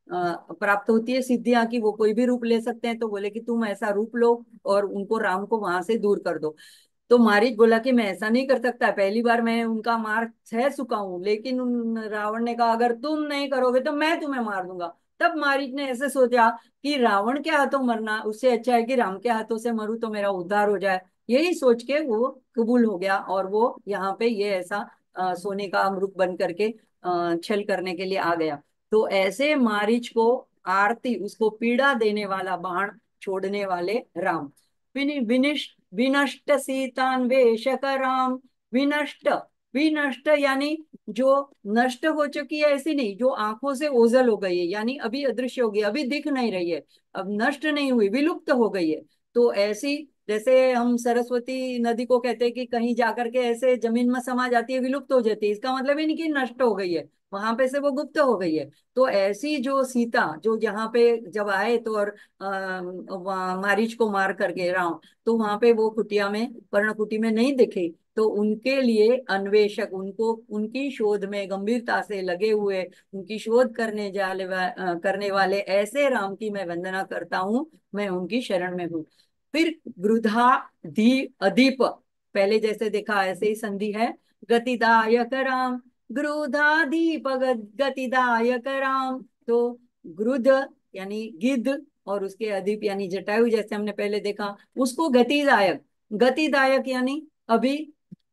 प्राप्त होती है सिद्धियां की, वो कोई भी रूप ले सकते हैं। तो बोले कि तुम ऐसा रूप लो और उनको राम को वहां से दूर कर दो। तो मारीच बोला कि मैं ऐसा नहीं कर सकता, पहली बार मैं उनका मार सह चुका हूं। लेकिन उन रावण ने कहा अगर तुम नहीं करोगे तो मैं तुम्हें मार दूंगा। तब मारीच ने ऐसे सोचा कि रावण के हाथों मरना उससे अच्छा है कि राम के हाथों से मरूं तो मेरा उद्धार हो जाए। यही सोच के वो कबूल हो गया और वो यहाँ पे ये ऐसा सोने का अमृत बन करके छल करने के लिए आ गया। तो ऐसे मारीच को आरती, उसको पीड़ा देने वाला बाण छोड़ने वाले राम। विनष्ट सीतान्वेष कराम। विनष्ट, विनष्ट यानी जो नष्ट हो चुकी है ऐसी नहीं, जो आंखों से ओझल हो गई है, यानी अभी अदृश्य हो गई, अभी दिख नहीं रही है, अब नष्ट नहीं हुई, विलुप्त हो गई है। तो ऐसी, जैसे हम सरस्वती नदी को कहते हैं कि कहीं जाकर के ऐसे जमीन में समा जाती है, विलुप्त हो जाती है, इसका मतलब ही नहीं कि नष्ट हो गई है, वहां पे से वो गुप्त हो गई है। तो ऐसी जो सीता जो जहाँ पे जब आए तो और मारीच को मार करके राम, तो वहां पे वो कुटिया में, पर्णकुटी में नहीं दिखे। तो उनके लिए अन्वेषक, उनको उनकी शोध में गंभीरता से लगे हुए, उनकी शोध करने वाले ऐसे राम की मैं वंदना करता हूँ, मैं उनकी शरण में हूँ। फिर गृधा धी अधिप, पहले जैसे देखा ऐसे ही संधि है। गतिदायक राम, गृधादीप गतिदायक राम। तो गृध यानी गिद्ध और उसके अधिप यानी जटायु, जैसे हमने पहले देखा, उसको गतिदायक, गतिदायक यानी अभी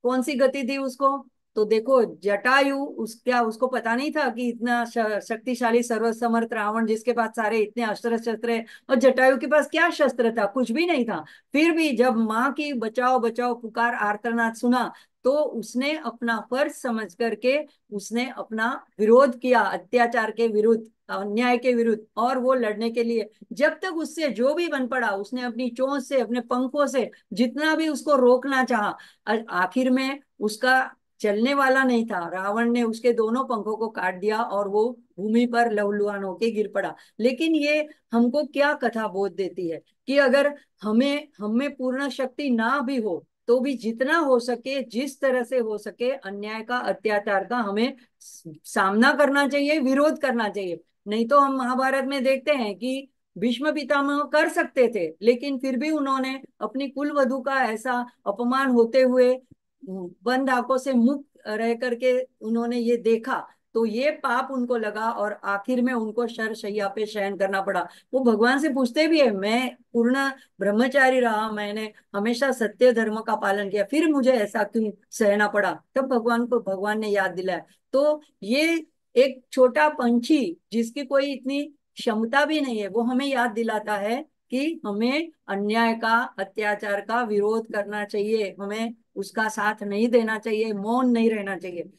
कौन सी गति दी उसको। तो देखो जटायु, उस क्या उसको पता नहीं था कि इतना शक्तिशाली सर्वसमर्थ रावण जिसके पास सारे इतने अस्त्र शस्त्र है, और जटायु के पास क्या शस्त्र था, कुछ भी नहीं था। फिर भी जब माँ की बचाओ बचाओ पुकार आर्तनाद सुना, तो उसने अपना फर्ज समझ करके उसने अपना विरोध किया, अत्याचार के विरुद्ध, अन्याय के विरुद्ध, और वो लड़ने के लिए जब तक उससे जो भी बन पड़ा उसने अपनी चोंच से, अपने पंखों से जितना भी उसको रोकना चाहा, आखिर में उसका चलने वाला नहीं था, रावण ने उसके दोनों पंखों को काट दिया और वो भूमि पर लहूलुहान होके गिर पड़ा। लेकिन ये हमको क्या कथा बोध देती है कि अगर हमें हमें पूर्ण शक्ति ना भी हो तो भी जितना हो सके, जिस तरह से हो सके, अन्याय का, अत्याचार का हमें सामना करना चाहिए, विरोध करना चाहिए। नहीं तो हम महाभारत में देखते हैं कि भीष्म पितामह कर सकते थे, लेकिन फिर भी उन्होंने अपनी कुल वधू का ऐसा अपमान होते हुए बंद आंखों से मुक्त रह करके उन्होंने ये देखा, तो ये पाप उनको लगा और आखिर में उनको शरशैया पे शयन करना पड़ा। वो भगवान से पूछते भी है, मैं पूर्ण ब्रह्मचारी रहा, मैंने हमेशा सत्य धर्म का पालन किया, फिर मुझे ऐसा क्यों सहना पड़ा। तब भगवान को भगवान ने याद दिलाया। तो ये एक छोटा पंछी जिसकी कोई इतनी क्षमता भी नहीं है, वो हमें याद दिलाता है कि हमें अन्याय का, अत्याचार का विरोध करना चाहिए, हमें उसका साथ नहीं देना चाहिए, मौन नहीं रहना चाहिए।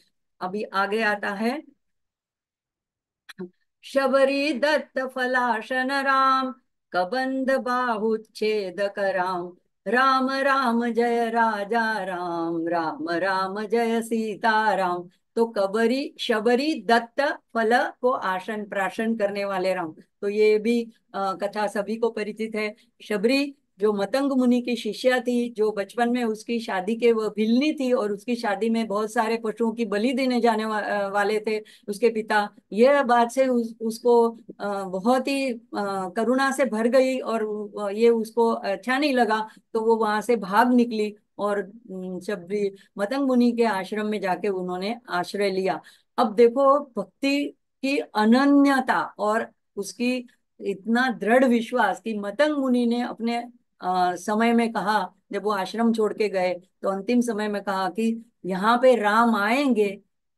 अभी आगे आता है, शबरी दत्त फलाशन राम, कबंध बाहुच्छेद कराम, राम राम जय राजा राम, राम राम जय सीता राम। तो कबरी, शबरी दत्त, फल को आसन प्राशन करने वाले राम। तो ये भी कथा सभी को परिचित है। शबरी जो मतंग मुनि की शिष्या थी, जो बचपन में उसकी शादी के वो भिलनी थी और उसकी शादी में बहुत सारे पशुओं की बलि देने जाने वाले थे उसके पिता। यह बात से उसको बहुत ही करुणा से भर गई और ये उसको अच्छा नहीं लगा। तो वो वहां से भाग निकली और शबरी मतंग मुनि के आश्रम में जाके उन्होंने आश्रय लिया। अब देखो भक्ति की अनन्यता और उसकी इतना दृढ़ विश्वास कि मतंग मुनि ने अपने समय में कहा, जब वो आश्रम छोड़ के गए तो अंतिम समय में कहा कि यहाँ पे राम आएंगे।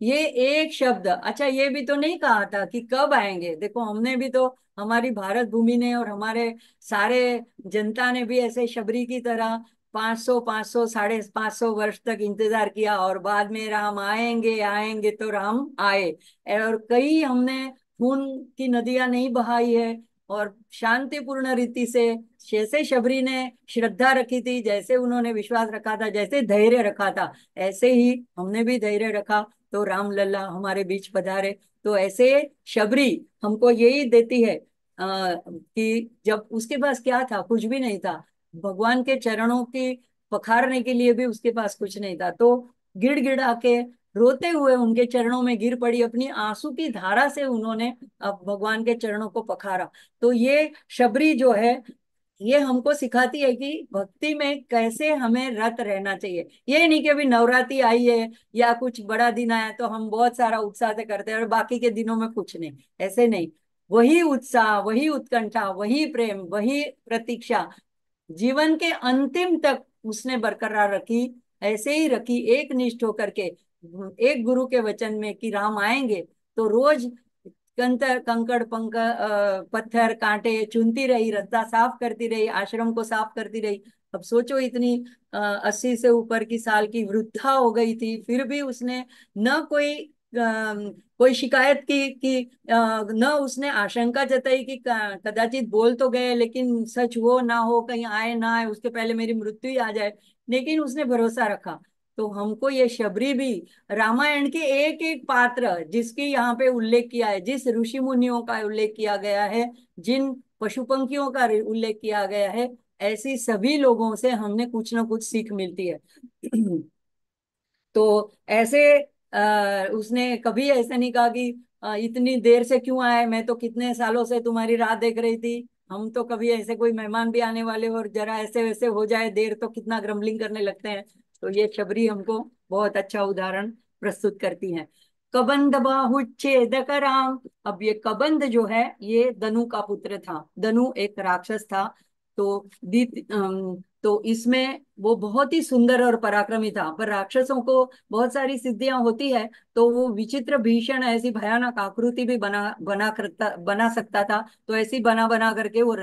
ये एक शब्द, अच्छा ये भी तो नहीं कहा था कि कब आएंगे। देखो हमने भी तो, हमारी भारत भूमि ने और हमारे सारे जनता ने भी ऐसे शबरी की तरह 500 500 550 वर्ष तक इंतजार किया और बाद में राम आएंगे आएंगे, तो राम आए। और कई हमने खून की नदियां नहीं बहाई है और शांतिपूर्ण रीति से, जैसे शबरी ने श्रद्धा रखी थी, जैसे उन्होंने विश्वास रखा था, जैसे धैर्य रखा था, ऐसे ही हमने भी धैर्य रखा तो राम लल्ला हमारे बीच पधारे। तो ऐसे शबरी हमको यही देती है कि जब उसके पास क्या था, कुछ भी नहीं था, भगवान के चरणों की पखारने के लिए भी उसके पास कुछ नहीं था, तो गिड़गिड़ा के रोते हुए उनके चरणों में गिर पड़ी, अपनी आंसू की धारा से उन्होंने अब भगवान के चरणों को पखारा। तो ये शबरी जो है, ये हमको सिखाती है कि भक्ति में कैसे हमें रत रहना चाहिए। ये नहीं कि अभी नवरात्रि आई है या कुछ बड़ा दिन आया तो हम बहुत सारा उत्साह से करते हैं और बाकी के दिनों में कुछ नहीं, ऐसे नहीं। वही उत्साह, वही उत्कंठा, वही प्रेम, वही प्रतीक्षा जीवन के अंतिम तक उसने बरकरार रखी। ऐसे ही रखी एक निष्ठ होकर के, एक गुरु के वचन में कि राम आएंगे, तो रोज कंकर कंकड़ पत्थर कांटे चुनती रही, रास्ता साफ करती रही, आश्रम को साफ करती रही। अब सोचो इतनी 80 से ऊपर की साल की वृद्धा हो गई थी, फिर भी उसने न कोई शिकायत की कि न उसने आशंका जताई कि कदाचित बोल तो गए लेकिन सच हो ना हो, कहीं आए ना आए, उसके पहले मेरी मृत्यु ही आ जाए। लेकिन उसने भरोसा रखा। तो हमको ये शबरी भी रामायण के एक एक पात्र जिसकी यहाँ पे उल्लेख किया है, जिस ऋषि मुनियों का उल्लेख किया गया है, जिन पशु पंखियों का उल्लेख किया गया है, ऐसी सभी लोगों से हमने कुछ ना कुछ सीख मिलती है। तो ऐसे उसने कभी ऐसे नहीं कहा कि इतनी देर से क्यों आए, मैं तो कितने सालों से तुम्हारी राह देख रही थी। हम तो कभी ऐसे कोई मेहमान भी आने वाले और जरा ऐसे वैसे हो जाए देर तो कितना ग्रम्बलिंग करने लगते हैं। तो ये शबरी हमको बहुत अच्छा उदाहरण प्रस्तुत करती हैं। कबंध बाहुच्छेद कराम। अब ये कबंध जो है ये दनु का पुत्र था, दनु एक राक्षस था। तो तो इसमें वो बहुत ही सुंदर और पराक्रमी था, पर राक्षसों को बहुत सारी सिद्धियां होती है, तो वो विचित्र भीषण ऐसी भयानक आकृति भी बना सकता था। तो ऐसी बना बना करके वो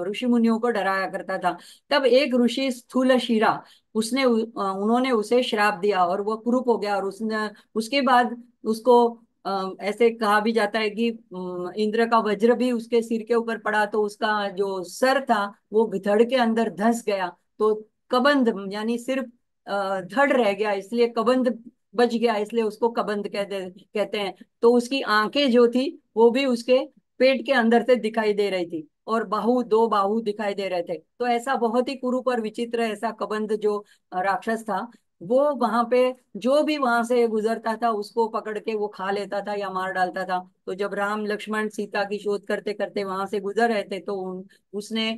ऋषि मुनियों को डराया करता था। तब एक ऋषि स्थूल शिरा, उन्होंने उसे श्राप दिया और वो कुरूप हो गया। और उसने उसके बाद उसको ऐसे कहा भी जाता है कि इंद्र का वज्र भी उसके सिर के ऊपर पड़ा, तो उसका जो सर था वो धड़ के अंदर धंस गया। तो कबंध यानी सिर्फ धड़ रह गया, इसलिए कबंध बच गया, इसलिए उसको कबंध कहते हैं। तो उसकी आंखें जो थी वो भी उसके पेट के अंदर से दिखाई दे रही थी, और दो बाहु दिखाई दे रहे थे। तो ऐसा बहुत ही कुरूप और विचित्र ऐसा कबंध जो राक्षस था, वो वहां पे जो भी वहां से गुजरता था उसको पकड़ के वो खा लेता था या मार डालता था। तो जब राम लक्ष्मण सीता की शोध करते करते वहां से गुजर रहे थे, तो उसने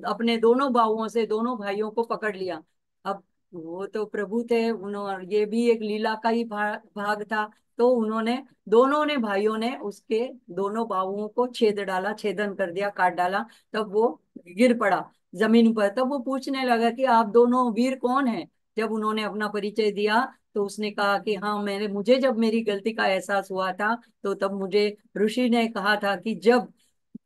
अपने दोनों बाहुओं से दोनों भाइयों को पकड़ लिया। अब वो तो प्रभु थे, उन्होंने ये भी एक लीला का ही भाग था। तो उन्होंने दोनों ने भाइयों ने उसके दोनों बाहुओं को छेद डाला, छेदन कर दिया, काट डाला। तब वो गिर पड़ा जमीन पर। तब वो पूछने लगा कि आप दोनों वीर कौन हैं। जब उन्होंने अपना परिचय दिया तो उसने कहा कि हाँ, मुझे जब मेरी गलती का एहसास हुआ था, तो तब मुझे ऋषि ने कहा था कि जब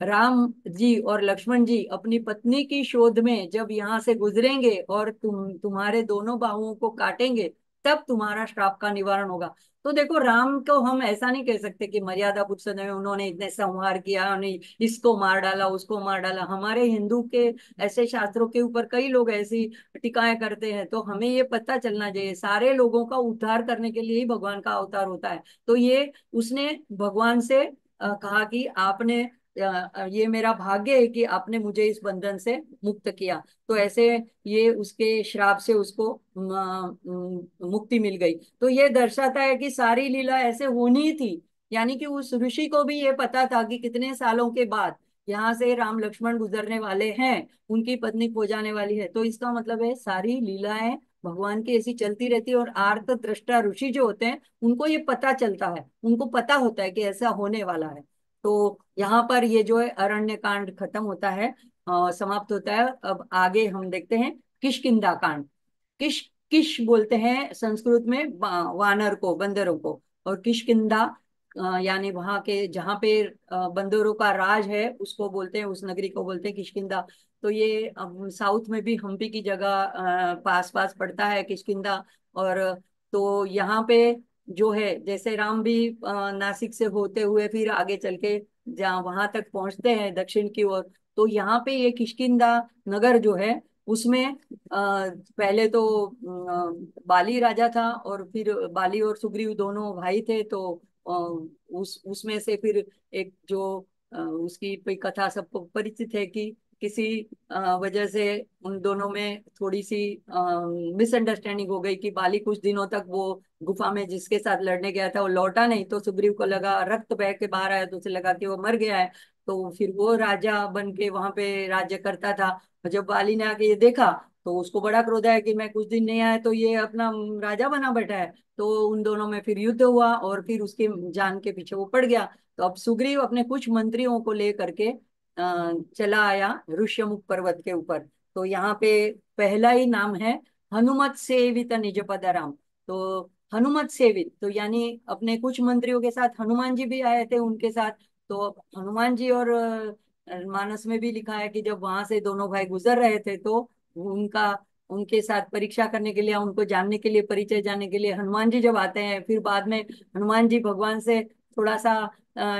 राम जी और लक्ष्मण जी अपनी पत्नी की शोध में जब यहाँ से गुजरेंगे और तुम्हारे दोनों बाहुओं को काटेंगे, तब तुम्हारा श्राप का निवारण होगा। तो देखो, राम को हम ऐसा नहीं कह सकते कि मर्यादा पुरुषों ने उन्होंने इतने संहार किया, उन्हें इसको मार डाला उसको मार डाला। हमारे हिंदू के ऐसे शास्त्रों के ऊपर कई लोग ऐसी टिकाएं करते हैं। तो हमें ये पता चलना चाहिए सारे लोगों का उद्धार करने के लिए ही भगवान का अवतार होता है। तो ये उसने भगवान से कहा कि आपने ये मेरा भाग्य है कि आपने मुझे इस बंधन से मुक्त किया। तो ऐसे ये उसके श्राप से उसको मुक्ति मिल गई। तो ये दर्शाता है कि सारी लीला ऐसे होनी ही थी। यानी कि उस ऋषि को भी ये पता था कि कितने सालों के बाद यहाँ से राम लक्ष्मण गुजरने वाले हैं, उनकी पत्नी खो जाने वाली है। तो इसका मतलब है सारी लीलाएं भगवान की ऐसी चलती रहती है। और आर्त दृष्टा ऋषि जो होते हैं उनको ये पता चलता है, उनको पता होता है कि ऐसा होने वाला है। तो यहाँ पर ये जो है अरण्य कांड खत्म होता है, समाप्त होता है। अब आगे हम देखते हैं किष्किंधा कांड। किश किश बोलते हैं संस्कृत में वानर को, बंदरों को। और किष्किंधा यानी वहां के जहाँ पे बंदरों का राज है उसको बोलते हैं, उस नगरी को बोलते हैं किष्किंधा। तो ये साउथ में भी हम्पी की जगह पास पास पड़ता है किष्किंधा। और तो यहाँ पे जो है, जैसे राम भी नासिक से होते हुए फिर आगे चल के जहाँ वहां तक पहुंचते हैं दक्षिण की ओर, तो यहाँ पे ये किष्किंधा नगर जो है उसमें पहले तो बाली राजा था, और फिर बाली और सुग्रीव दोनों भाई थे। तो उस उसमें से फिर एक जो उसकी कोई कथा सबको परिचित है कि किसी वजह से उन दोनों में थोड़ी सी मिसअंडरस्टैंडिंग हो गई कि बाली कुछ दिनों तक वो गुफा में जिसके साथ लड़ने गया था वो लौटा नहीं, तो सुग्रीव को लगा रक्त बह के बाहर आया, तो उसे लगा कि वो मर गया है। तो फिर वो राजा बन के वहां पे राज्य करता था। और जब बाली ने आके ये देखा तो उसको बड़ा क्रोध आया कि मैं कुछ दिन नहीं आया तो ये अपना राजा बना बैठा है। तो उन दोनों में फिर युद्ध हुआ और फिर उसके जान के पीछे वो पड़ गया। तो अब सुग्रीव अपने कुछ मंत्रियों को लेकर के चला आया ऋष्यमुख पर्वत के ऊपर। तो यहाँ पे पहला ही नाम है हनुमत सेवित निज पदराम। तो हनुमत सेवित तो यानी अपने कुछ मंत्रियों के साथ हनुमान जी भी आए थे उनके साथ। तो हनुमान जी, और मानस में भी लिखा है कि जब वहां से दोनों भाई गुजर रहे थे तो उनका उनके साथ परीक्षा करने के लिए, उनको जानने के लिए, परिचय जानने के लिए हनुमान जी जब आते हैं, फिर बाद में हनुमान जी भगवान से थोड़ा सा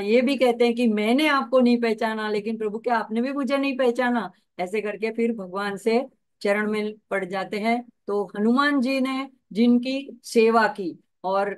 ये भी कहते हैं कि मैंने आपको नहीं पहचाना, लेकिन प्रभु क्या आपने भी मुझे नहीं पहचाना, ऐसे करके फिर भगवान से चरण में पड़ जाते हैं। तो हनुमान जी ने जिनकी सेवा की और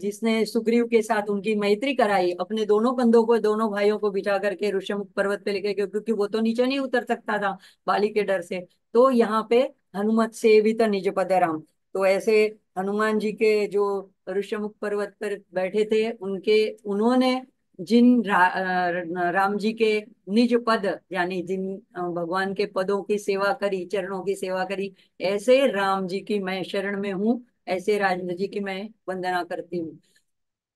जिसने सुग्रीव के साथ उनकी मैत्री कराई, अपने दोनों कंधों को दोनों भाइयों को बिठा करके ऋषमुख पर्वत पे लेके, क्योंकि वो तो नीचे नहीं उतर सकता था बाली के डर से। तो यहाँ पे हनुमत सेवित निज पदराम। तो ऐसे हनुमान जी के जो ऋषमुख पर्वत पर बैठे थे उनके उन्होंने जिन राम जी के निज पद यानी जिन भगवान के पदों की सेवा करी, चरणों की सेवा करी, ऐसे राम जी की मैं शरण में हूँ, ऐसे राजेंद्र जी की मैं वंदना करती हूँ।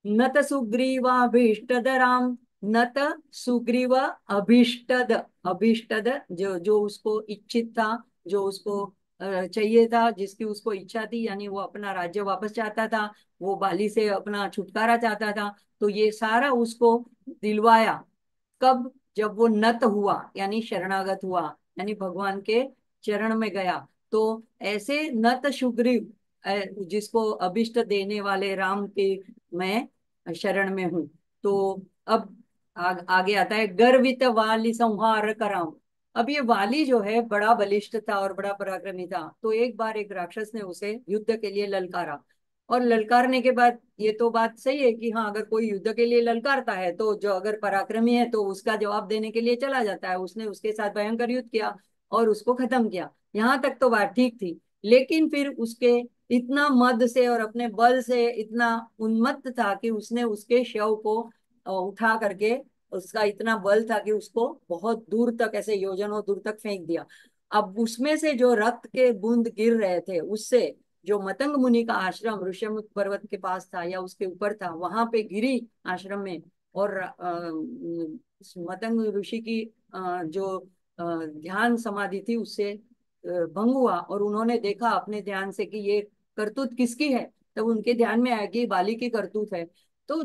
नत सुग्रीवाभीष्टद राम, नत सुग्रीव अभीष्टद। अभीष्टद जो जो उसको इच्छित था, जो उसको चाहिए था, जिसकी उसको इच्छा थी, यानी वो अपना राज्य वापस चाहता था, वो बाली से अपना छुटकारा चाहता था। तो ये सारा उसको दिलवाया कब? जब वो नत हुआ यानी शरणागत हुआ, यानी भगवान के चरण में गया। तो ऐसे नत सुग्रीव जिसको अभिष्ट देने वाले राम के मैं शरण में हूँ। तो अब आगे आता है गर्वित वाली संहार कराऊं। अब ये वाली जो है बड़ा बलिष्ठ था और बड़ा पराक्रमी था। तो एक बार एक राक्षस ने उसे युद्ध के लिए ललकारा, और ललकारने के बाद ये तो बात सही है कि हाँ, अगर कोई युद्ध के लिए ललकारता है तो जो अगर पराक्रमी है तो उसका जवाब देने के लिए चला जाता है। उसने उसके साथ भयंकर युद्ध किया और उसको खत्म किया। यहाँ तक तो बात ठीक थी, लेकिन फिर उसके इतना मद से और अपने बल से इतना उन्मत्त था कि उसने उसके शव को उठा करके, उसका इतना बल था कि उसको बहुत दूर तक, ऐसे योजनों दूर तक फेंक दिया। अब उसमें से जो रक्त के बूंद गिर रहे थे उससे जो मतंग मुनि का आश्रम ऋषिमुख पर्वत के पास था या उसके ऊपर था, वहां पे गिरी आश्रम में। और मतंग ऋषि की जो ध्यान समाधि थी उससे भंग हुआ, और उन्होंने देखा अपने ध्यान से कि ये करतूत किसकी है। तब उनके ध्यान में आया कि ये बाली की करतूत है। तो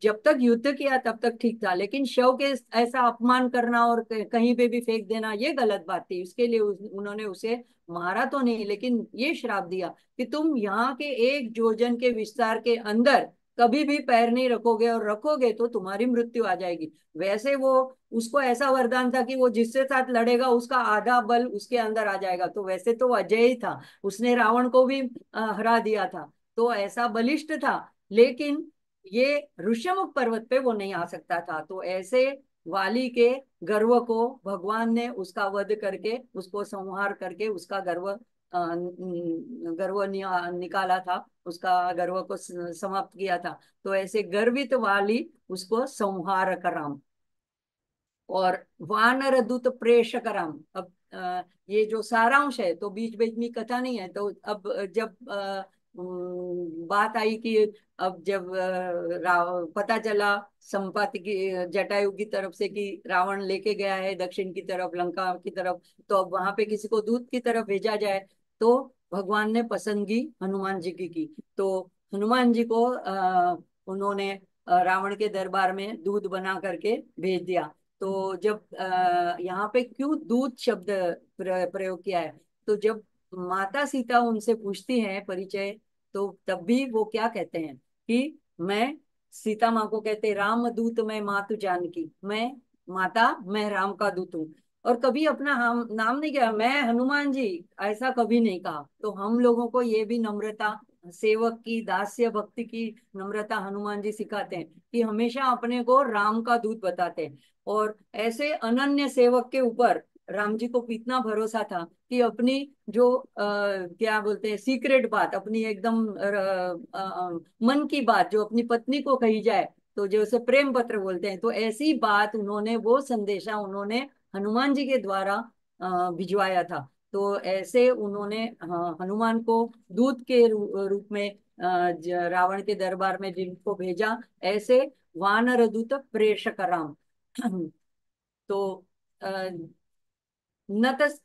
जब तक युद्ध किया तब तक ठीक था, लेकिन शव के ऐसा अपमान करना और कहीं पे भी फेंक देना ये गलत बात थी। उसके लिए उन्होंने उसे मारा तो नहीं, लेकिन ये श्राप दिया कि तुम यहाँ के 1 योजन के विस्तार के अंदर कभी भी पैर नहीं रखोगे, और रखोगे तो तुम्हारी मृत्यु आ जाएगी। वैसे वो उसको ऐसा वरदान था कि वो जिससे साथ लड़ेगा उसका आधा बल उसके अंदर आ जाएगा। तो वैसे तो वो अजय ही था, उसने रावण को भी हरा दिया था, तो ऐसा बलिष्ठ था। लेकिन ये ऋषमुख पर्वत पे वो नहीं आ सकता था। तो ऐसे वाली के गर्व को भगवान ने उसका वध करके, उसको संहार करके उसका गर्व निकाला था, उसका गर्व को समाप्त किया था। तो ऐसे गर्वित वाली उसको संहार कराम। और वानर दूत प्रेषक राम। अब ये जो सारांश है, तो बीच बीच में कथा नहीं है। तो अब जब बात आई कि अब जब पता चला संपाति की, जटायु की तरफ से कि रावण लेके गया है दक्षिण की तरफ, लंका की तरफ, तो अब वहां पे किसी को दूत की तरफ भेजा जाए। तो भगवान ने पसंदगी हनुमान जी की। तो हनुमान जी को उन्होंने रावण के दरबार में दूध बना करके भेज दिया। तो जब यहाँ पे क्यों दूत शब्द प्रयोग किया है, तो जब माता सीता उनसे पूछती हैं परिचय, तो तब भी वो क्या कहते हैं कि मैं, सीता माँ को कहते राम दूत मैं मातु जानकी, मैं माता, मैं राम का दूत हूँ। और कभी अपना हम नाम नहीं किया, मैं हनुमान जी, ऐसा कभी नहीं कहा। तो हम लोगों को ये भी नम्रता, सेवक की दास्य भक्ति की नम्रता हनुमान जी सिखाते हैं कि हमेशा अपने को राम का दूत बताते हैं। और ऐसे अनन्य सेवक के ऊपर राम जी को इतना भरोसा था कि अपनी जो क्या बोलते हैं सीक्रेट बात, अपनी एकदम मन की बात जो अपनी पत्नी को कही जाए, तो जो उसे प्रेम पत्र बोलते हैं, तो ऐसी बात उन्होंने, वो संदेशा उन्होंने हनुमान जी के द्वारा भिजवाया था। तो ऐसे उन्होंने हनुमान को दूत के रूप में रावण के दरबार में जिनको भेजा, ऐसे वानर दूत प्रेषक राम। तो अ, न तस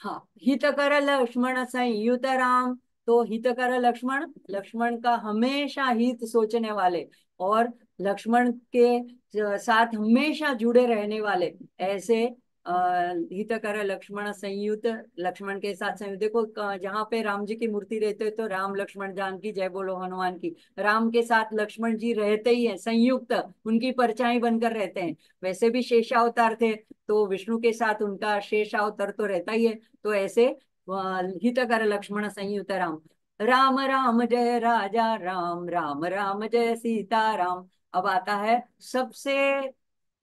हाँ, हितकर लक्ष्मण संयुत राम। तो हितकर लक्ष्मण, लक्ष्मण का हमेशा हित सोचने वाले, और लक्ष्मण के साथ हमेशा जुड़े रहने वाले, ऐसे हितकर लक्ष्मण संयुत, लक्ष्मण के साथ संयुत। देखो जहाँ पे राम जी की मूर्ति रहते हैं तो राम लक्ष्मण जानकी जय बोलो हनुमान की, राम के साथ लक्ष्मण जी रहते ही है, संयुक्त, उनकी परछाई बनकर रहते हैं। वैसे भी शेषावतार थे, तो विष्णु के साथ उनका शेष अवतार तो रहता ही है। तो ऐसे हितकर लक्ष्मण संयुत राम। राम राम जय राजा राम, राम राम जय सीता राम। अब आता है सबसे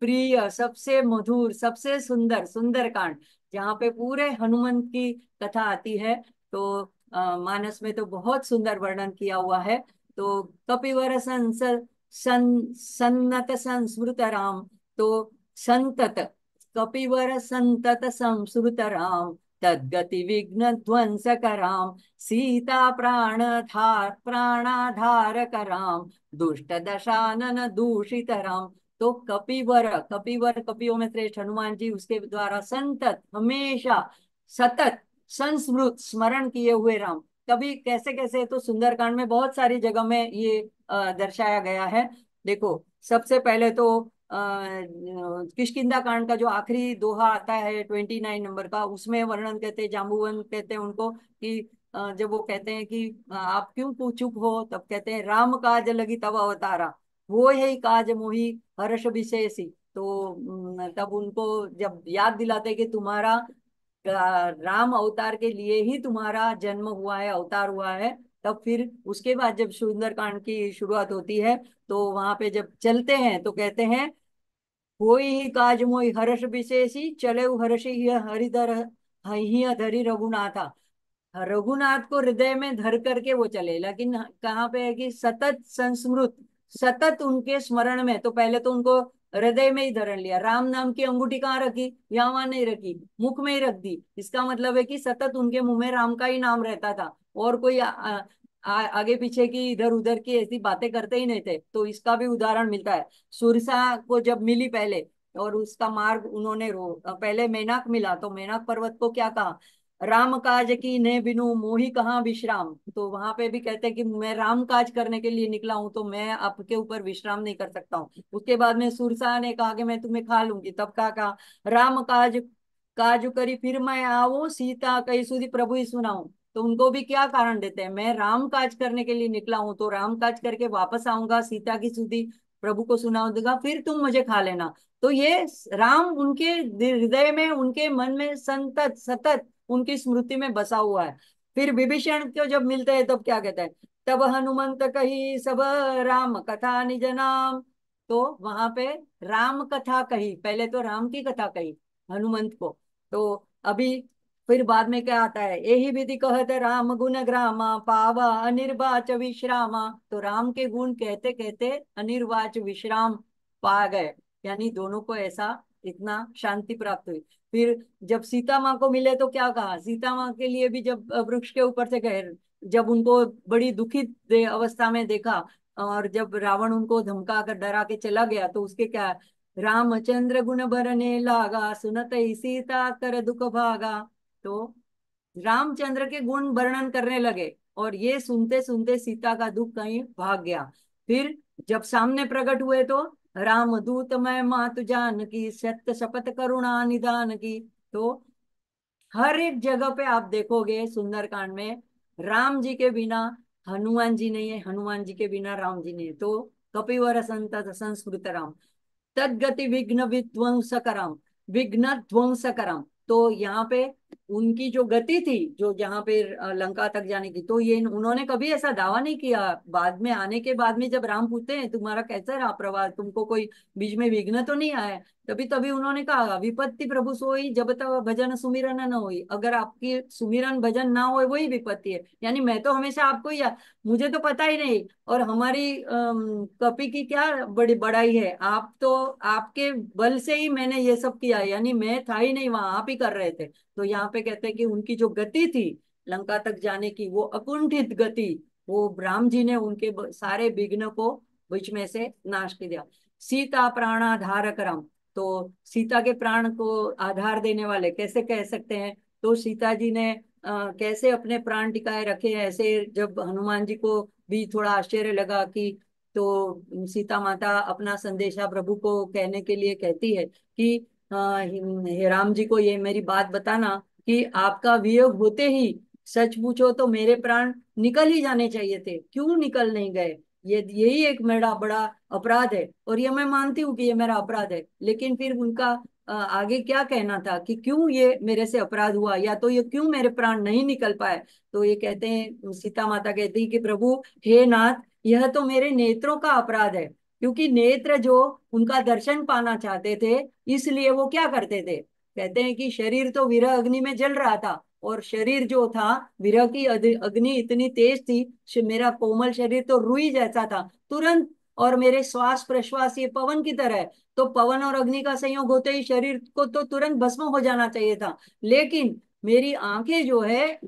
प्रिय, सबसे मधुर, सबसे सुंदर सुंदर कांड, जहाँ पे पूरे हनुमंत की कथा आती है। तो मानस में तो बहुत सुंदर वर्णन किया हुआ है। तो कपिवर सन्नत संस्मृत राम। तो संतत, कपिवर संतत संस्मृत राम, तद्गति विघ्न ध्वंस कराम, सीता प्राणाधार कराम, दुष्ट दशानन दूषित राम। तो कपिवर, कपिवर कपियों में श्रेष्ठ हनुमान जी, उसके द्वारा संतत, हमेशा, सतत, संस्मृत, स्मरण किए हुए राम। कभी कैसे कैसे, तो सुंदरकांड में बहुत सारी जगह में ये दर्शाया गया है। देखो सबसे पहले तो किष्किंधा कांड का जो आखिरी दोहा आता है 29 नंबर का, उसमें वर्णन कहते हैं, जाम्बुवन कहते हैं उनको कि जब वो कहते हैं कि आप क्यों चुप हो, तब कहते हैं राम काज लगी तब अवतारा, वो है काज मोही हर्ष विशेषी। तो तब उनको जब याद दिलाते हैं कि तुम्हारा राम अवतार के लिए ही तुम्हारा जन्म हुआ है, अवतार हुआ है, तब फिर उसके बाद जब सुंदरकांड की शुरुआत होती है, तो वहां पे जब चलते हैं तो कहते हैं, होई ही काज मोहि हर्ष विशेषी, चले हर्षि हरिधर, हिय धरी रघुनाथा। रघुनाथ को हृदय में धर करके वो चले, लेकिन कहाँ पे है कि सतत संस्मृत, सतत उनके स्मरण में। तो पहले तो उनको हृदय में ही धरण लिया, राम नाम की अंगूठी कहाँ रखी, यहाँ वहां नहीं रखी, मुख में ही रख दी। इसका मतलब है कि सतत उनके मुंह में राम का ही नाम रहता था, और कोई आगे पीछे की इधर उधर की ऐसी बातें करते ही नहीं थे। तो इसका भी उदाहरण मिलता है। सुरसा को जब मिली पहले, और उसका मार्ग उन्होंने पहले मेनाक मिला, तो मेनाक पर्वत को क्या कहा, राम काज की ने बिनु मोहि कहाँ विश्राम। तो वहां पे भी कहते हैं कि मैं राम काज करने के लिए निकला हूं, तो मैं आपके ऊपर विश्राम नहीं कर सकता हूँ। उसके बाद में सुरसा ने कहा कि मैं तुम्हें खा लूंगी, तब कहा राम काज काजु करी फिर मैं आओ, सीता कही सुधी प्रभु ही सुनाऊं। तो उनको भी क्या कारण देते हैं, मैं राम काज करने के लिए निकला हूं, तो राम काज करके वापस आऊंगा, सीता की सुधी प्रभु को सुनाऊ दूंगा, फिर तुम मुझे खा लेना। तो ये राम उनके हृदय में, उनके मन में संतत सतत उनकी स्मृति में बसा हुआ है। फिर विभीषण को जब मिलते हैं तब क्या कहते हैं, तब हनुमंत कही सब राम कथा निज नाम। तो वहां पे राम कथा कही, पहले तो राम की कथा कही हनुमंत को। तो अभी फिर बाद में क्या आता है, यही विधि कहत राम गुण ग्रामा, पावा अनिर्वाच विश्रामा। तो राम के गुण कहते कहते अनिर्वाच विश्राम पा गए, यानी दोनों को ऐसा इतना शांति प्राप्त हुई। फिर जब सीता माँ को मिले तो क्या कहा, सीता माँ के लिए भी जब वृक्ष के ऊपर से गए, जब उनको बड़ी दुखित अवस्था में देखा, और जब रावण उनको धमका कर डरा के चला गया, तो उसके क्या, रामचंद्र गुण भरने लागा, सुनत ही सीता कर दुख भागा। तो रामचंद्र के गुण वर्णन करने लगे, और ये सुनते सुनते सीता का दुख कहीं भाग गया। फिर जब सामने प्रकट हुए तो राम दूत मैं मातु जान की, सत्य शपथ करुणा निदान की। तो हर एक जगह पे आप देखोगे सुंदरकांड में, राम जी के बिना हनुमान जी नहीं है, हनुमान जी के बिना राम जी नहीं है। तो कपिवर संतत संस्कृत राम। तद्गति विघ्न विध्वंसकरम, विघ्न ध्वंसकरम। तो यहाँ पे उनकी जो गति थी, जो जहाँ पे लंका तक जाने की, तो ये उन्होंने कभी ऐसा दावा नहीं किया। बाद में आने के बाद में जब राम पूछते हैं तुम्हारा कैसा रहा प्रवास, तुमको कोई बीच में विघ्न तो नहीं आया, तभी तभी उन्होंने कहा विपत्ति प्रभु सोई जब तक भजन सुमिरन न होई। अगर आपकी सुमिरन भजन ना हो वही विपत्ति है, यानी मैं तो हमेशा आपको ही मुझे तो पता ही नहीं। और हमारी कपि की क्या बड़ी बड़ाई है, आप तो आपके बल से ही मैंने ये सब किया, यानी मैं था ही नहीं वहां, आप ही कर रहे थे। तो यहाँ पे कहते हैं कि उनकी जो गति थी लंका तक जाने की, वो अकुंठित गति, वो राम जी ने उनके सारे विघ्न को बीच में से नाश कर दिया। सीता प्राणाधारक राम, तो सीता के प्राण को आधार देने वाले कैसे कह सकते हैं। तो सीता जी ने कैसे अपने प्राण टिकाए रखे हैं, ऐसे जब हनुमान जी को भी थोड़ा आश्चर्य लगा कि, तो सीता माता अपना संदेशा प्रभु को कहने के लिए कहती है कि हे राम जी को ये मेरी बात बताना कि आपका वियोग होते ही सच पूछो तो मेरे प्राण निकल ही जाने चाहिए थे, क्यों निकल नहीं गए। ये यही एक मेरा बड़ा अपराध है, और ये मैं मानती हूँ कि ये मेरा अपराध है। लेकिन फिर उनका आगे क्या कहना था कि क्यों ये मेरे से अपराध हुआ, या तो ये क्यों मेरे प्राण नहीं निकल पाए। तो ये कहते हैं, सीता माता कहती है कि प्रभु हे नाथ, यह तो मेरे नेत्रों का अपराध है, क्योंकि नेत्र जो उनका दर्शन पाना चाहते थे, इसलिए वो क्या करते थे। कहते हैं कि शरीर तो विरह अग्नि में जल रहा था, और शरीर जो था, विरह की अग्नि इतनी तेज थी, मेरा कोमल शरीर तो रुई जैसा था तुरंत, और मेरे श्वास प्रश्वास ये पवन की तरह है। तो पवन और अग्नि का संयोग होते ही शरीर को तो तुरंत भस्म हो जाना चाहिए था। लेकिन मेरी आंखें जो है,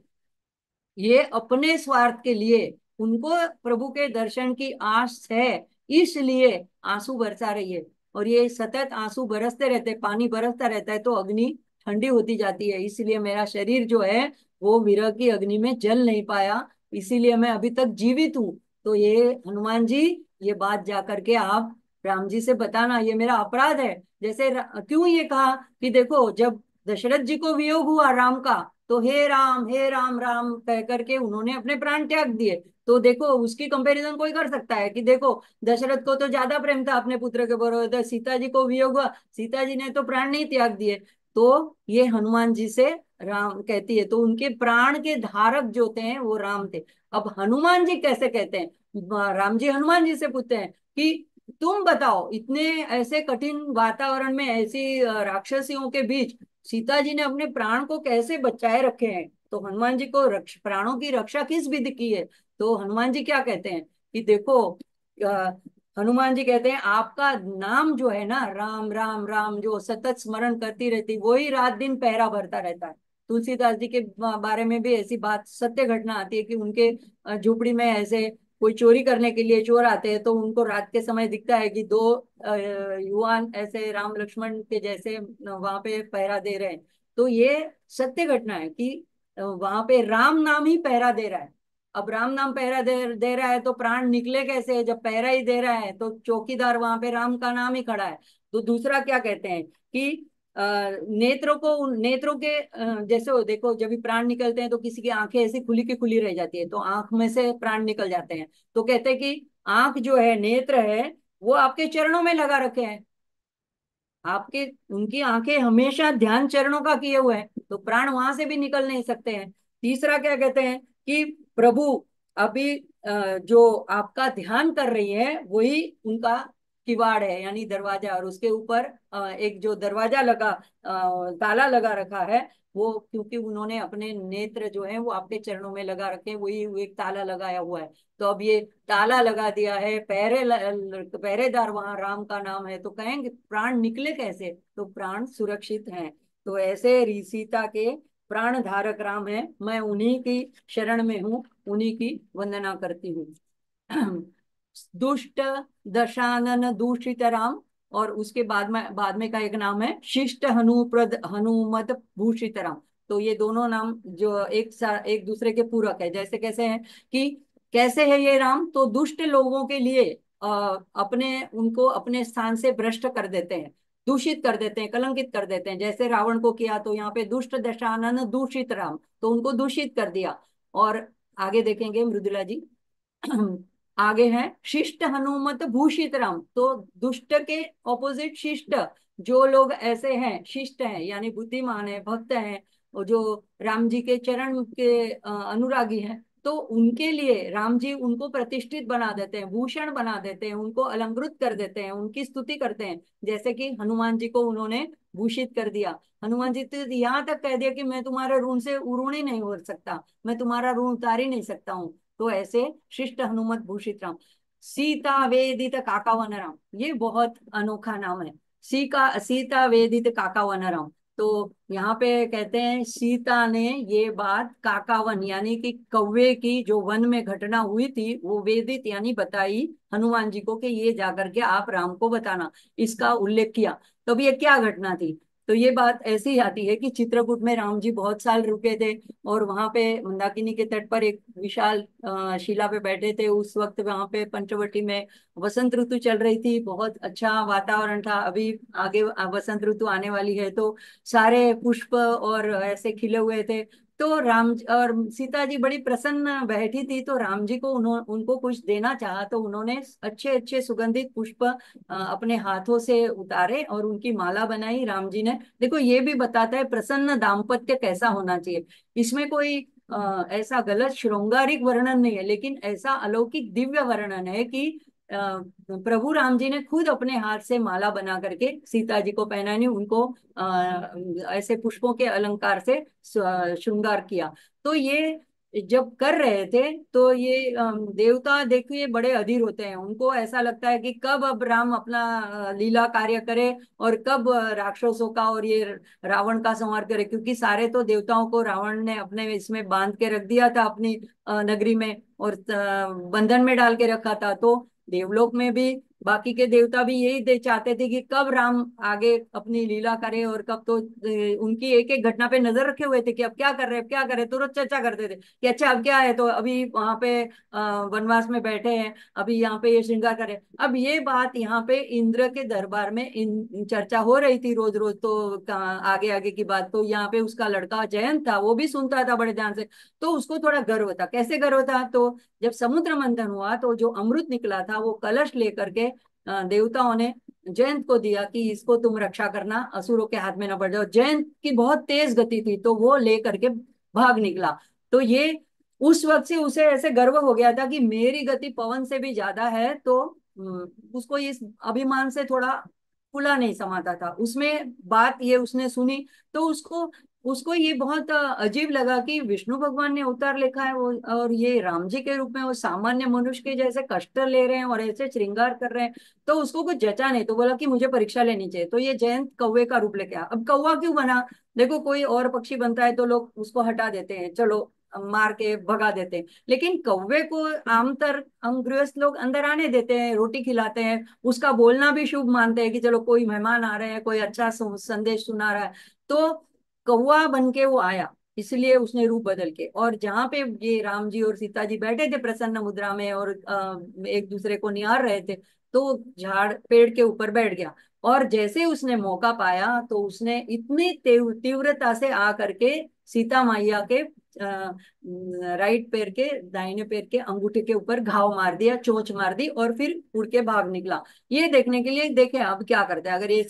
ये अपने स्वार्थ के लिए, उनको प्रभु के दर्शन की आस है, इसलिए आंसू बरसा रही है। और ये सतत आंसू बरसते रहते, पानी बरसता रहता है तो अग्नि ठंडी होती जाती है, इसलिए मेरा शरीर जो है वो विरह की अग्नि में जल नहीं पाया, इसीलिए मैं अभी तक जीवित हूँ। तो ये हनुमान जी, ये बात जा करके आप राम जी से बताना, ये मेरा अपराध है। जैसे क्यों ये कहा कि देखो, जब दशरथ जी को वियोग हुआ राम का, तो हे राम राम कह करके उन्होंने अपने प्राण त्याग दिए। तो देखो उसकी कंपैरिजन कोई कर सकता है कि देखो दशरथ को तो ज्यादा प्रेम था अपने पुत्र के बरोबर, सीता जी को वियोग हुआ, सीता जी ने तो प्राण नहीं त्याग दिए। तो ये हनुमान जी से राम कहती है, तो उनके प्राण के धारक जो थे वो राम थे। अब हनुमान जी कैसे कहते हैं, राम जी हनुमान जी से पूछते हैं कि तुम बताओ, इतने ऐसे कठिन वातावरण में, ऐसी राक्षसियों के बीच सीता जी ने अपने प्राण को कैसे बचाए रखे हैं। तो हनुमान जी को प्राणों की रक्षा किस विधि की है। तो हनुमान जी क्या कहते हैं कि देखो, अ, हनुमान जी कहते हैं आपका नाम जो है ना, राम राम राम, जो सतत स्मरण करती रहती, वही रात दिन पहरा भरता रहता है। तुलसीदास जी के बारे में भी ऐसी बात सत्य घटना आती है कि उनके झोपड़ी में ऐसे कोई चोरी करने के लिए चोर आते हैं, तो उनको रात के समय दिखता है कि दो युवान ऐसे राम लक्ष्मण के जैसे वहां पे पहरा दे रहे हैं। तो ये सत्य घटना है कि वहां पे राम नाम ही पहरा दे रहा है। अब राम नाम पहरा दे रहा है तो प्राण निकले कैसे, जब पहरा ही दे रहा है तो चौकीदार वहां पे राम का नाम ही खड़ा है। तो दूसरा क्या कहते हैं कि नेत्रों को, नेत्रों के जैसे वो देखो, जब भी प्राण निकलते हैं तो किसी की आंखें ऐसी खुली की खुली रह जाती है, तो आंख में से प्राण निकल जाते हैं। तो कहते हैं कि आंख जो है, नेत्र है, वो आपके चरणों में लगा रखे हैं, आपके, उनकी आंखें हमेशा ध्यान चरणों का किए हुए हैं, तो प्राण वहां से भी निकल नहीं सकते हैं। तीसरा क्या कहते हैं कि प्रभु अभी जो आपका ध्यान कर रही है वही उनका किवाड़ है, यानी दरवाजा, और उसके ऊपर एक जो दरवाजा लगा, ताला लगा रखा है, वो क्योंकि उन्होंने अपने नेत्र जो है वो आपके चरणों में लगा रखे हैं, वही वो एक ताला लगाया हुआ है। तो अब ये ताला लगा दिया है, पहरेदार वहां राम का नाम है, तो कहेंगे प्राण निकले कैसे, तो प्राण सुरक्षित हैं। तो ऐसे सीता के प्राण धारक राम है, मैं उन्हीं की शरण में हूँ, उन्हीं की वंदना करती हूँ। दुष्ट दशानन दूषित राम, और उसके बाद में का एक नाम है शिष्ट हनुप्रद हनुमत भूषित राम। तो ये दोनों नाम जो एक दूसरे के पूरक है। जैसे कैसे हैं कि कैसे है ये राम, तो दुष्ट लोगों के लिए अपने उनको अपने स्थान से भ्रष्ट कर देते हैं, दूषित कर देते हैं, कलंकित कर देते हैं। जैसे रावण को किया, तो यहाँ पे दुष्ट दशानन दूषित राम, तो उनको दूषित कर दिया। और आगे देखेंगे मृदुला जी। आगे है शिष्ट हनुमत भूषित राम। तो दुष्ट के ऑपोजिट शिष्ट, जो लोग ऐसे हैं शिष्ट हैं यानी बुद्धिमान है, भक्त हैं, और जो राम जी के चरण के अनुरागी हैं, तो उनके लिए राम जी उनको प्रतिष्ठित बना देते हैं, भूषण बना देते हैं, उनको अलंकृत कर देते हैं, उनकी स्तुति करते हैं। जैसे कि हनुमान जी को उन्होंने भूषित कर दिया। हनुमान जी तो यहाँ तक कह दिया कि मैं तुम्हारे ऋण से ऋण ही नहीं हो सकता, मैं तुम्हारा ऋण उतार ही नहीं सकता हूँ। तो ऐसे शिष्ट हनुमत भूषित राम। सीता वेदित काकावन राम, ये बहुत अनोखा नाम है। सीता वेदित काकावन राम। तो यहाँ पे कहते हैं सीता ने ये बात काकावन यानी कि कौवे की जो वन में घटना हुई थी वो वेदित यानी बताई हनुमान जी को कि ये जाकर के आप राम को बताना, इसका उल्लेख किया। तो अब ये क्या घटना थी? तो ये बात ऐसी आती है कि चित्रकूट में राम जी बहुत साल रुके थे, और वहां पे मंदाकिनी के तट पर एक विशाल शिला पे बैठे थे। उस वक्त वहां पे पंचवटी में वसंत ऋतु चल रही थी, बहुत अच्छा वातावरण था। अभी आगे वसंत ऋतु आने वाली है, तो सारे पुष्प और ऐसे खिले हुए थे। तो राम और सीता जी बड़ी प्रसन्न बैठी थी, तो राम जी को उनको कुछ देना चाहा, तो उन्होंने अच्छे अच्छे सुगंधित पुष्प अपने हाथों से उतारे और उनकी माला बनाई राम जी ने। देखो ये भी बताता है प्रसन्न दाम्पत्य कैसा होना चाहिए। इसमें कोई ऐसा गलत श्रृंगारिक वर्णन नहीं है, लेकिन ऐसा अलौकिक दिव्य वर्णन है कि प्रभु राम जी ने खुद अपने हाथ से माला बना करके सीता जी को पहनानी, उनको ऐसे पुष्पों के अलंकार से श्रृंगार किया। तो ये जब कर रहे थे तो ये देवता देखिए बड़े अधीर होते हैं, उनको ऐसा लगता है कि कब अब राम अपना लीला कार्य करे और कब राक्षसों का और ये रावण का संहार करे, क्योंकि सारे तो देवताओं को रावण ने अपने इसमें बांध के रख दिया था अपनी नगरी में, और बंधन में डाल के रखा था। तो देवलोक में भी बाकी के देवता भी यही चाहते थे कि कब राम आगे अपनी लीला करे, और कब तो उनकी एक एक घटना पे नजर रखे हुए थे कि अब क्या कर रहे हैं, अब क्या कर रहे हैं, तुरंत चर्चा करते थे कि अच्छा अब क्या है, तो अभी वहां पे वनवास में बैठे हैं, अभी यहाँ पे ये श्रृंगार करें। अब ये बात यहाँ पे इंद्र के दरबार में इन चर्चा हो रही थी रोज रोज, तो आगे आगे की बात, तो यहाँ पे उसका लड़का जयंत था, वो भी सुनता था बड़े ध्यान से। तो उसको थोड़ा गर्व था। कैसे गर्व था? तो जब समुद्र मंथन हुआ तो जो अमृत निकला था वो कलश लेकर के देवताओं ने जयंत को दिया कि इसको तुम रक्षा करना, असुरों के हाथ में न पड़ जाओ। जयंत की बहुत तेज गति थी, तो वो ले करके भाग निकला। तो ये उस वक्त से उसे ऐसे गर्व हो गया था कि मेरी गति पवन से भी ज्यादा है। तो उसको इस अभिमान से थोड़ा फूला नहीं समाता था उसमें। बात ये उसने सुनी, तो उसको उसको ये बहुत अजीब लगा कि विष्णु भगवान ने अवतार लेखा है वो, और ये राम जी के रूप में वो सामान्य मनुष्य के जैसे कष्ट ले रहे हैं और ऐसे श्रृंगार कर रहे हैं। तो उसको कुछ जचा नहीं, तो बोला कि मुझे परीक्षा लेनी चाहिए। तो ये जयंत कौवे का रूप लेके आया। अब कौवा क्यों बना? देखो कोई और पक्षी बनता है तो लोग उसको हटा देते हैं, चलो मार के भगा देते हैं, लेकिन कौवे को आमतर हम गृहस्थ लोग अंदर आने देते हैं, रोटी खिलाते हैं, उसका बोलना भी शुभ मानते हैं कि चलो कोई मेहमान आ रहे हैं, कोई अच्छा संदेश सुना रहा है। तो कौवा बन के वो आया, इसलिए उसने रूप बदल के, और जहां पे ये राम जी और सीता जी बैठे थे प्रसन्न मुद्रा में और एक दूसरे को निहार रहे थे, तो झाड़ पेड़ के ऊपर बैठ गया। और जैसे उसने मौका पाया तो उसने इतनी तीव्रता से आ करके सीता मैया के राइट पैर के दाहिने पैर के अंगूठे के ऊपर घाव मार दिया, चोंच मार दी, और फिर उड़ के भाग निकला। ये देखने के लिए देखे अब क्या करते हैं, अगर ये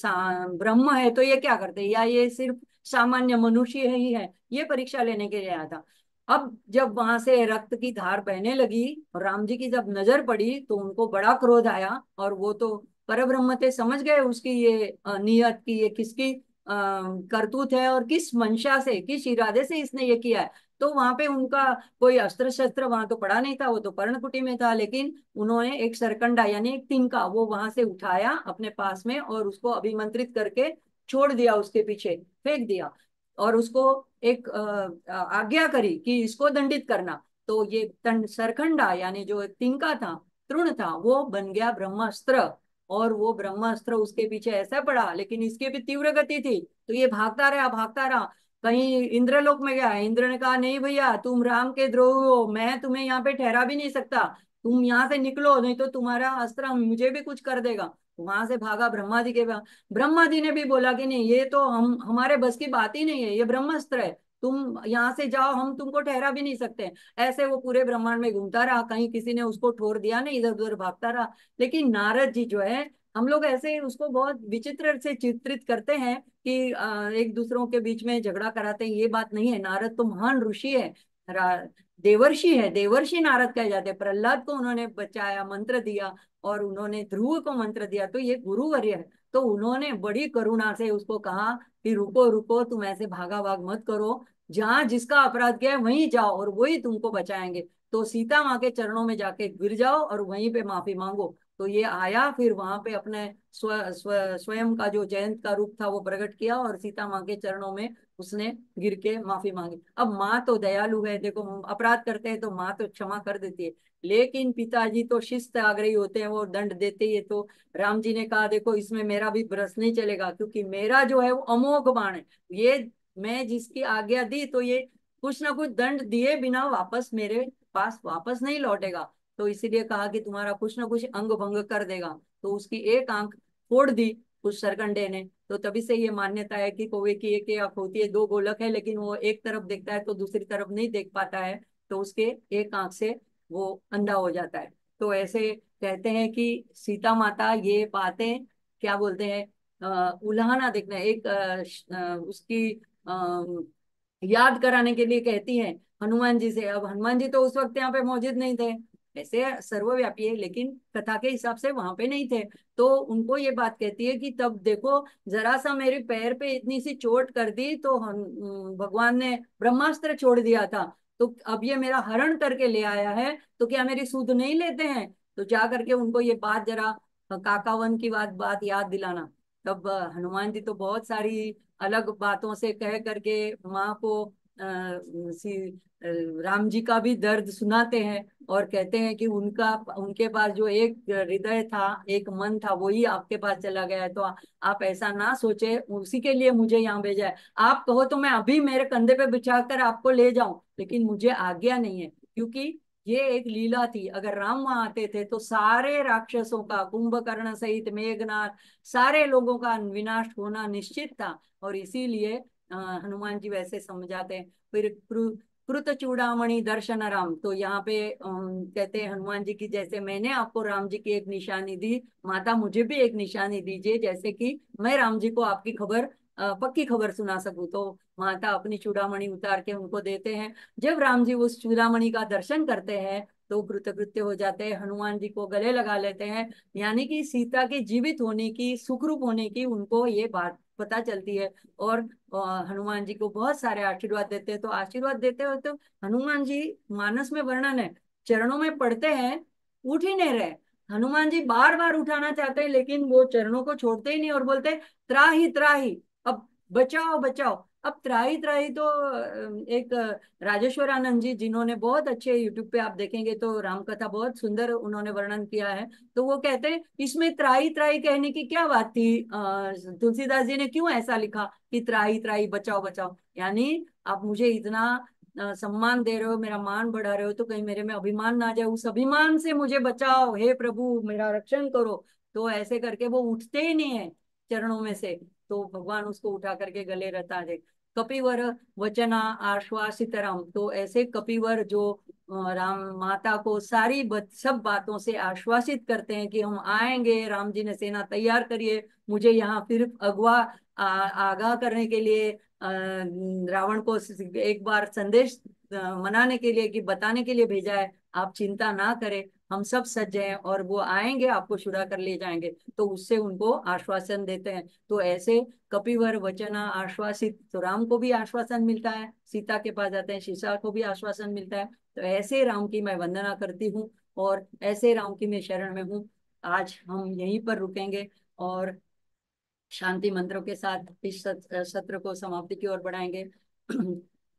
ब्रह्म है तो ये क्या करते हैं, या ये सिर्फ सामान्य मनुष्य ही है, ये परीक्षा लेने के लिए आया था। अब जब वहां से रक्त की धार बहने लगी और राम जी की जब नजर पड़ी तो उनको बड़ा क्रोध आया, और वो तो परब्रह्म थे, समझ गए उसकी ये नियत की, ये किसकी करतूत है और किस मंशा से किस इरादे से इसने ये किया है। तो वहां पे उनका कोई अस्त्र शस्त्र वहां तो पड़ा नहीं था, वो तो पर्णकुटी में था, लेकिन उन्होंने एक सरकंडा यानी एक तिनका वो वहां से उठाया अपने पास में और उसको अभिमंत्रित करके छोड़ दिया, उसके पीछे फेंक दिया, और उसको एक आज्ञा करी कि इसको दंडित करना। तो ये सरखंडा यानी जो एक तिनका था, तृण था, वो बन गया ब्रह्मास्त्र। और वो ब्रह्मास्त्र उसके पीछे ऐसा पड़ा, लेकिन इसकी भी तीव्र गति थी, तो ये भागता रहा भागता रहा। कहीं इंद्रलोक में गया, इंद्र ने कहा नहीं भैया तुम राम के द्रोही हो, मैं तुम्हें यहाँ पे ठहरा भी नहीं सकता, तुम यहाँ से निकलो नहीं तो तुम्हारा अस्त्र मुझे भी कुछ कर देगा। वहां से भागा ब्रह्मा जी के पास। ब्रह्मा जी ने भी बोला कि नहीं ये तो हम हमारे बस की बात ही नहीं है, ये ब्रह्मास्त्र है, तुम यहाँ से जाओ, हम तुमको ठहरा भी नहीं सकते। ऐसे वो पूरे ब्रह्मांड में घूमता रहा, कहीं किसी ने उसको ठोर दिया नहीं, इधर उधर भागता रहा। लेकिन नारद जी जो है, हम लोग ऐसे उसको बहुत विचित्र से चित्रित करते हैं कि एक दूसरों के बीच में झगड़ा कराते हैं, ये बात नहीं है। नारद तो महान ऋषि है, देवर्षि है, देवर्षि नारद कहे जाते हैं। प्रहलाद को उन्होंने बचाया, मंत्र दिया, और उन्होंने ध्रुव को मंत्र दिया, तो ये गुरुवर्य है। तो उन्होंने बड़ी करुणा से उसको कहा कि रुको रुको, तुम ऐसे भागा भाग मत करो, जहां जिसका अपराध किया है वहीं जाओ और वही तुमको बचाएंगे। तो सीता माँ के चरणों में जाके गिर जाओ और वहीं पे माफी मांगो। तो ये आया, फिर वहां पे अपने स्वयं का जो जयंत का रूप था वो प्रकट किया, और सीता माँ के चरणों में उसने गिर के माफी मांगी। अब माँ तो दयालु है, देखो अपराध करते हैं तो माँ तो क्षमा कर देती है, लेकिन पिताजी तो शिस्त आग्रही होते हैं, वो दंड देते ही है। तो राम जी ने कहा देखो इसमें मेरा भी बरस नहीं चलेगा, क्योंकि मेरा जो है वो अमोघ बाण है। ये मैं जिसकी आज्ञा दी तो ये कुछ ना कुछ दंड दिए बिना वापस मेरे पास वापस नहीं लौटेगा। तो इसीलिए कहा कि तुम्हारा कुछ ना कुछ अंग भंग कर देगा। तो उसकी एक आंख फोड़ दी उस सरकंडे ने। तो तभी से ये मान्यता है कि कौवे की एक आंख होती है, दो गोलक है, लेकिन वो एक तरफ देखता है तो दूसरी तरफ नहीं देख पाता है, तो उसके एक आंख से वो अंधा हो जाता है। तो ऐसे कहते हैं कि सीता माता ये बातें क्या बोलते हैं, उल्हाना देखना, एक उसकी याद कराने के लिए कहती हैं हनुमान जी से। अब हनुमान जी तो उस वक्त यहाँ पे मौजूद नहीं थे, ऐसे सर्वव्यापी है, लेकिन कथा के हिसाब से वहां पे नहीं थे। तो उनको ये बात कहती है कि तब देखो, जरा सा मेरे पैर पे इतनी सी चोट कर दी तो भगवान ने ब्रह्मास्त्र छोड़ दिया था, तो अब ये मेरा हरण करके ले आया है, तो क्या मेरी सुध नहीं लेते हैं? तो जा करके उनको ये बात जरा काकावन की बात बात याद दिलाना। तब हनुमान जी तो बहुत सारी अलग बातों से कह करके माँ को राम जी का भी दर्द सुनाते हैं, और कहते हैं कि उनका उनके पास जो एक हृदय था, एक मन था, वही आपके पास चला गया है। तो आप ऐसा ना सोचे, उसी के लिए मुझे यहाँ भेजा है। आप कहो तो मैं अभी मेरे कंधे पे बिछा कर आपको ले जाऊं, लेकिन मुझे आज्ञा नहीं है, क्योंकि ये एक लीला थी। अगर राम वहां आते थे तो सारे राक्षसों का, कुंभकर्ण सहित मेघनाथ, सारे लोगों का विनाश होना निश्चित था। और इसीलिए हनुमान जी वैसे समझाते हैं। फिर कृत चूड़ामणि दर्शन राम, तो यहाँ पे कहते हैं हनुमान जी की, जैसे मैंने आपको राम जी की एक निशानी दी, माता मुझे भी एक निशानी दीजिए, जैसे कि मैं राम जी को आपकी खबर, पक्की खबर सुना सकूं। तो माता अपनी चूड़ामणि उतार के उनको देते हैं। जब राम जी उस चूड़ामणि का दर्शन करते हैं तो कृतकृत्य हो जाते हैं, हनुमान जी को गले लगा लेते हैं। यानी कि सीता के जीवित होने की, सुखरूप होने की उनको ये बात पता चलती है। और हनुमान जी को बहुत सारे आशीर्वाद देते हैं। तो आशीर्वाद देते हो तो हनुमान जी, मानस में वर्णन है, चरणों में पड़ते हैं, उठ ही नहीं रहे। हनुमान जी बार बार उठाना चाहते हैं, लेकिन वो चरणों को छोड़ते ही नहीं और बोलते त्राही त्राही, अब बचाओ बचाओ। अब त्राही त्राही तो एक राजेश्वर आनंद जी, जिन्होंने बहुत अच्छे यूट्यूब पे आप देखेंगे तो राम कथा बहुत सुंदर उन्होंने वर्णन किया है। तो वो कहते हैं इसमें त्राही त्राही कहने की क्या बात थी, तुलसीदास जी ने क्यों ऐसा लिखा कि त्राही त्राही बचाओ बचाओ। यानी आप मुझे इतना सम्मान दे रहे हो, मेरा मान बढ़ा रहे हो, तो कहीं मेरे में अभिमान ना आ जाए, उस अभिमान से मुझे बचाओ हे प्रभु, मेरा रक्षण करो। तो ऐसे करके वो उठते ही नहीं है चरणों में से। तो भगवान उसको उठा करके गले रखता है। कपिवर वचना आश्वासित राम, तो ऐसे कपिवर जो राम माता को सारी सब बातों से आश्वासित करते हैं कि हम आएंगे, राम जी ने सेना तैयार करिए, मुझे यहाँ फिर अगवा आगाह करने के लिए, रावण को एक बार संदेश मनाने के लिए, कि बताने के लिए भेजा है, आप चिंता ना करें, हम सब सज्ज हैं और वो आएंगे, आपको छुड़ा कर ले जाएंगे। तो उससे उनको आश्वासन देते हैं। तो ऐसे कपिवर वचना आश्वासित, तो राम को भी आश्वासन मिलता है, सीता के पास जाते हैं, सीता को भी आश्वासन मिलता है। तो ऐसे राम की मैं वंदना करती हूँ, और ऐसे राम की मैं शरण में हूँ। आज हम यहीं पर रुकेंगे और शांति मंत्रों के साथ इस सत्र को समाप्ति की ओर बढ़ाएंगे।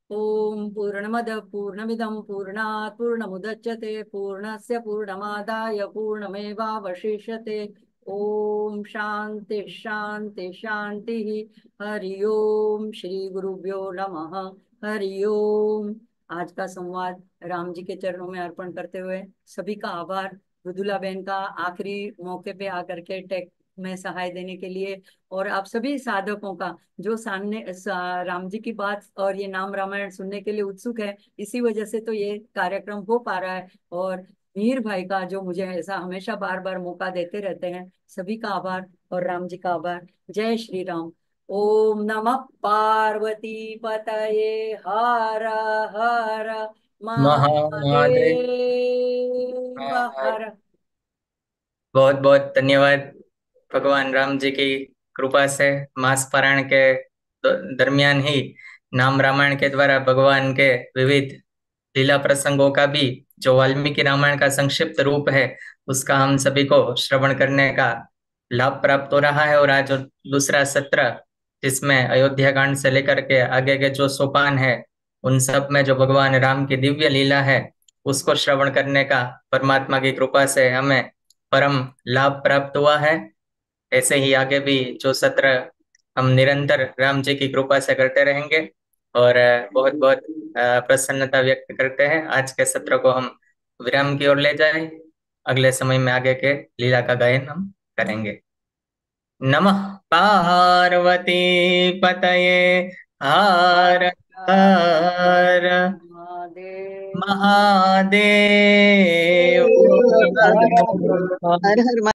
ओम पूर्णमद पूर्णमिदं पूर्णात् पूर्णमुदच्यते पूर्णस्य पूर्णमादाय पूर्णमेवावशिष्यते। ओम शांति शांति शांति। हरि ओम श्री गुरुभ्यो नमः। हरि ओम। आज का संवाद राम जी के चरणों में अर्पण करते हुए सभी का आभार। मृदुला बहन का आखिरी मौके पे आकर के टेक में सहाय देने के लिए, और आप सभी साधकों का जो राम जी की बात और ये नाम रामायण सुनने के लिए उत्सुक है, इसी वजह से तो ये कार्यक्रम हो पा रहा है। और मीर भाई का जो मुझे ऐसा हमेशा बार बार मौका देते रहते हैं, सभी का आभार और राम जी का आभार। जय श्री राम। ओम नमः पार्वती पतये हर हर महादेव। महादेव हर। बहुत बहुत धन्यवाद। भगवान राम जी की कृपा से मास पारायण के दरमियान ही नाम रामायण के द्वारा भगवान के विविध लीला प्रसंगों का भी, जो वाल्मीकि रामायण का संक्षिप्त रूप है, उसका हम सभी को श्रवण करने का लाभ प्राप्त हो रहा है। और आज जो दूसरा सत्र, जिसमें अयोध्या कांड से लेकर के आगे के जो सोपान है, उन सब में जो भगवान राम की दिव्य लीला है, उसको श्रवण करने का परमात्मा की कृपा से हमें परम लाभ प्राप्त हुआ है। ऐसे ही आगे भी जो सत्र हम निरंतर राम जी की कृपा से करते रहेंगे। और बहुत बहुत प्रसन्नता व्यक्त करते हैं। आज के सत्र को हम विराम की ओर ले जाएं। अगले समय में आगे के लीला का गायन हम करेंगे। नमः पार्वती पतये हर हर महादेव महादेव। हर हर। हर हर